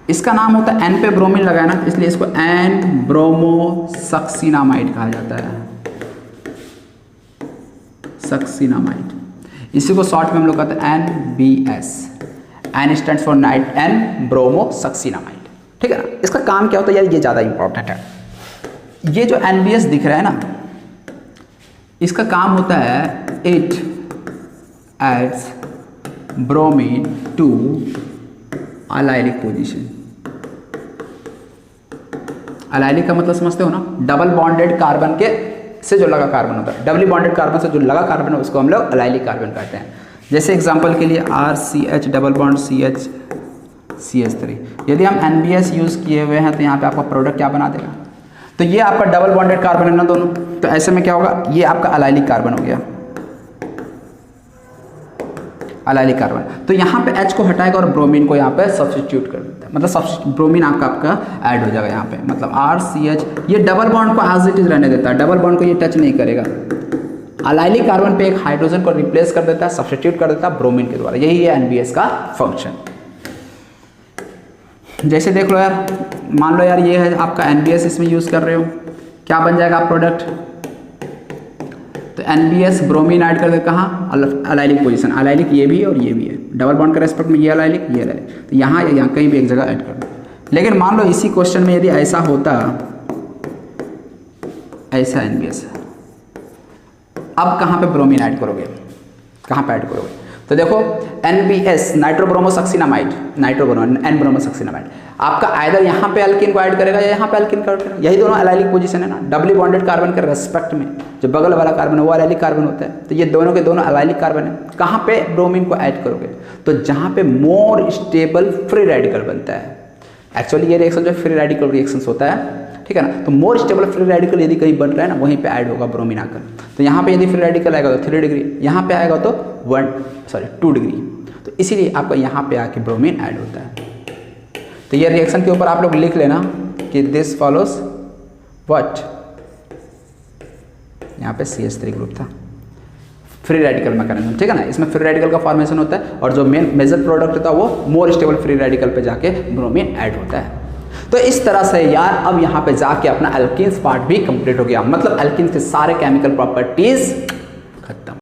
इसका नाम होता है, N पे ब्रोमीन लगाया ना, इसलिए इसको N ब्रोमोसक्सिनामाइड कहा जाता है, सक्सिनामाइड। इसी को शॉर्ट में हम लोग कहते हैं NBS। N stands for night, N bromosuccinimide, ठीक है ना। इसका काम क्या होता है यार, ये ज़्यादा इंपॉर्टेंट है। ये जो NBS दिख रहा है ना, इसका काम होता है it adds bromine to allylic position. Allylic का मतलब समझते हो ना, डबल बॉन्डेड कार्बन के से जो लगा कार्बन होता है, डबली बॉन्डेड कार्बन से जो लगा कार्बन है उसको हम लोग अलाइलिक कार्बन कहते हैं। जैसे एग्जांपल के लिए RCH double bond CH CH3, यदि हम NBS यूज़ किए हुए हैं तो यहाँ पे आपका प्रोडक्ट क्या बना देगा? तो ये आपका डबल बॉन्डेड कार्बन है ना दोनों, तो ऐसे में क्या होगा? ये आपका अलाइलिक कार्बन हो गया, अलाइलिक कार्बन। तो यहाँ पे H को हटाएगा और ब्रोमीन को यहाँ पे सब्स्टिट्यूट कर देता है, मतलब ब्रोमीन आपका ऐड हो जाएगा यहाँ पे, मतलब RCH ये डबल बॉन्ड को एज इट इज रहने देता है, डबल बॉन्ड को ये टच नहीं करेगा। अलाइलिक कार्बन पे एक हाइड्रोजन को रिप्लेस कर देता है, सब्स्टिट्यूट कर देता है ब्रोमीन के द्वारा। यही है NBS का फंक्शन। जैसे देख लो यार, मान लो यार ये है आपका NBS, इसमें यूज़ कर रहे हो, क्या बन जाएगा प्रोडक्ट? तो NBS ब्रोमीन ऐड कर दे कहाँ? अलाइलिक पोजीशन, अलाइलिक ये भी और ये भी है, डबल बॉन्ड के रेस्पेक्ट में ये अलाइलिक, ये अलाइलिक, तो यहाँ या यहाँ कहीं भी एक जगह ऐड कर दो। लेकिन मान लो इसी क्वेश्चन में यदि ऐसा होता, ऐसा NBS, अब कहाँ पे ब्रोमीन ऐड करोगे? कहाँ पे ऐड करोगे? तो देखो NBS नाइट्रोब्रोमोसक्सिनामाइड, एन ब्रोमोसक्सिनामाइड आपका आइदर यहाँ पे एल्किन को ऐड करेगा या यहाँ पे एल्किन को ऐड करेगा। यही दोनों एलाइलिक पोजीशन है ना, डबली बॉन्डेड कार्बन के रेस्पेक्ट में जो बगल वाला कार्बन है वो एलाइलिक कार्बन होता है। तो ये दोनों के दोनों एलाइलिक कार्बन है। कहाँ पे ब्रोमीन को ऐड करोगे? तो जहाँ पे मोर स्टेबल फ्री रेडिकल बनता है। एक्चुअली ये रिएक्शन जो फ्री रेडिकल रिएक्शंस होता है, ठीक है ना। तो मोर स्टेबल फ्री रेडिकल यदि कहीं बन रहा है ना, वहीं पे ऐड होगा ब्रोमीन आकर। तो यहाँ पे यदि फ्री रेडिकल आएगा तो 3 डिग्री, यहाँ पे आएगा तो 2 डिग्री। तो इसीलिए आपका यहाँ पे आके ब्रोमीन ऐड होता है। तो ये रिएक्शन के ऊपर आप लोग लिख लेना कि दिस फॉलोस व्हाट, यहाँ पे CH3 ग्रुप था, फ्री रेडिकल मैकेनिज्म, ठीक है ना। इसमें फ्री रेडिकल का फॉर्मेशन होता है और जो मेजर प्रोडक्ट होता है वो मोर स्टेबल फ्री रेडिकल पे जाके ब्रोमीन ऐड होता है। तो इस तरह से यार अब यहाँ पे जाके अपना एल्कीन्स पार्ट भी कंप्लीट हो गया, मतलब एल्कीन्स के सारे केमिकल प्रॉपर्टीज खत्म।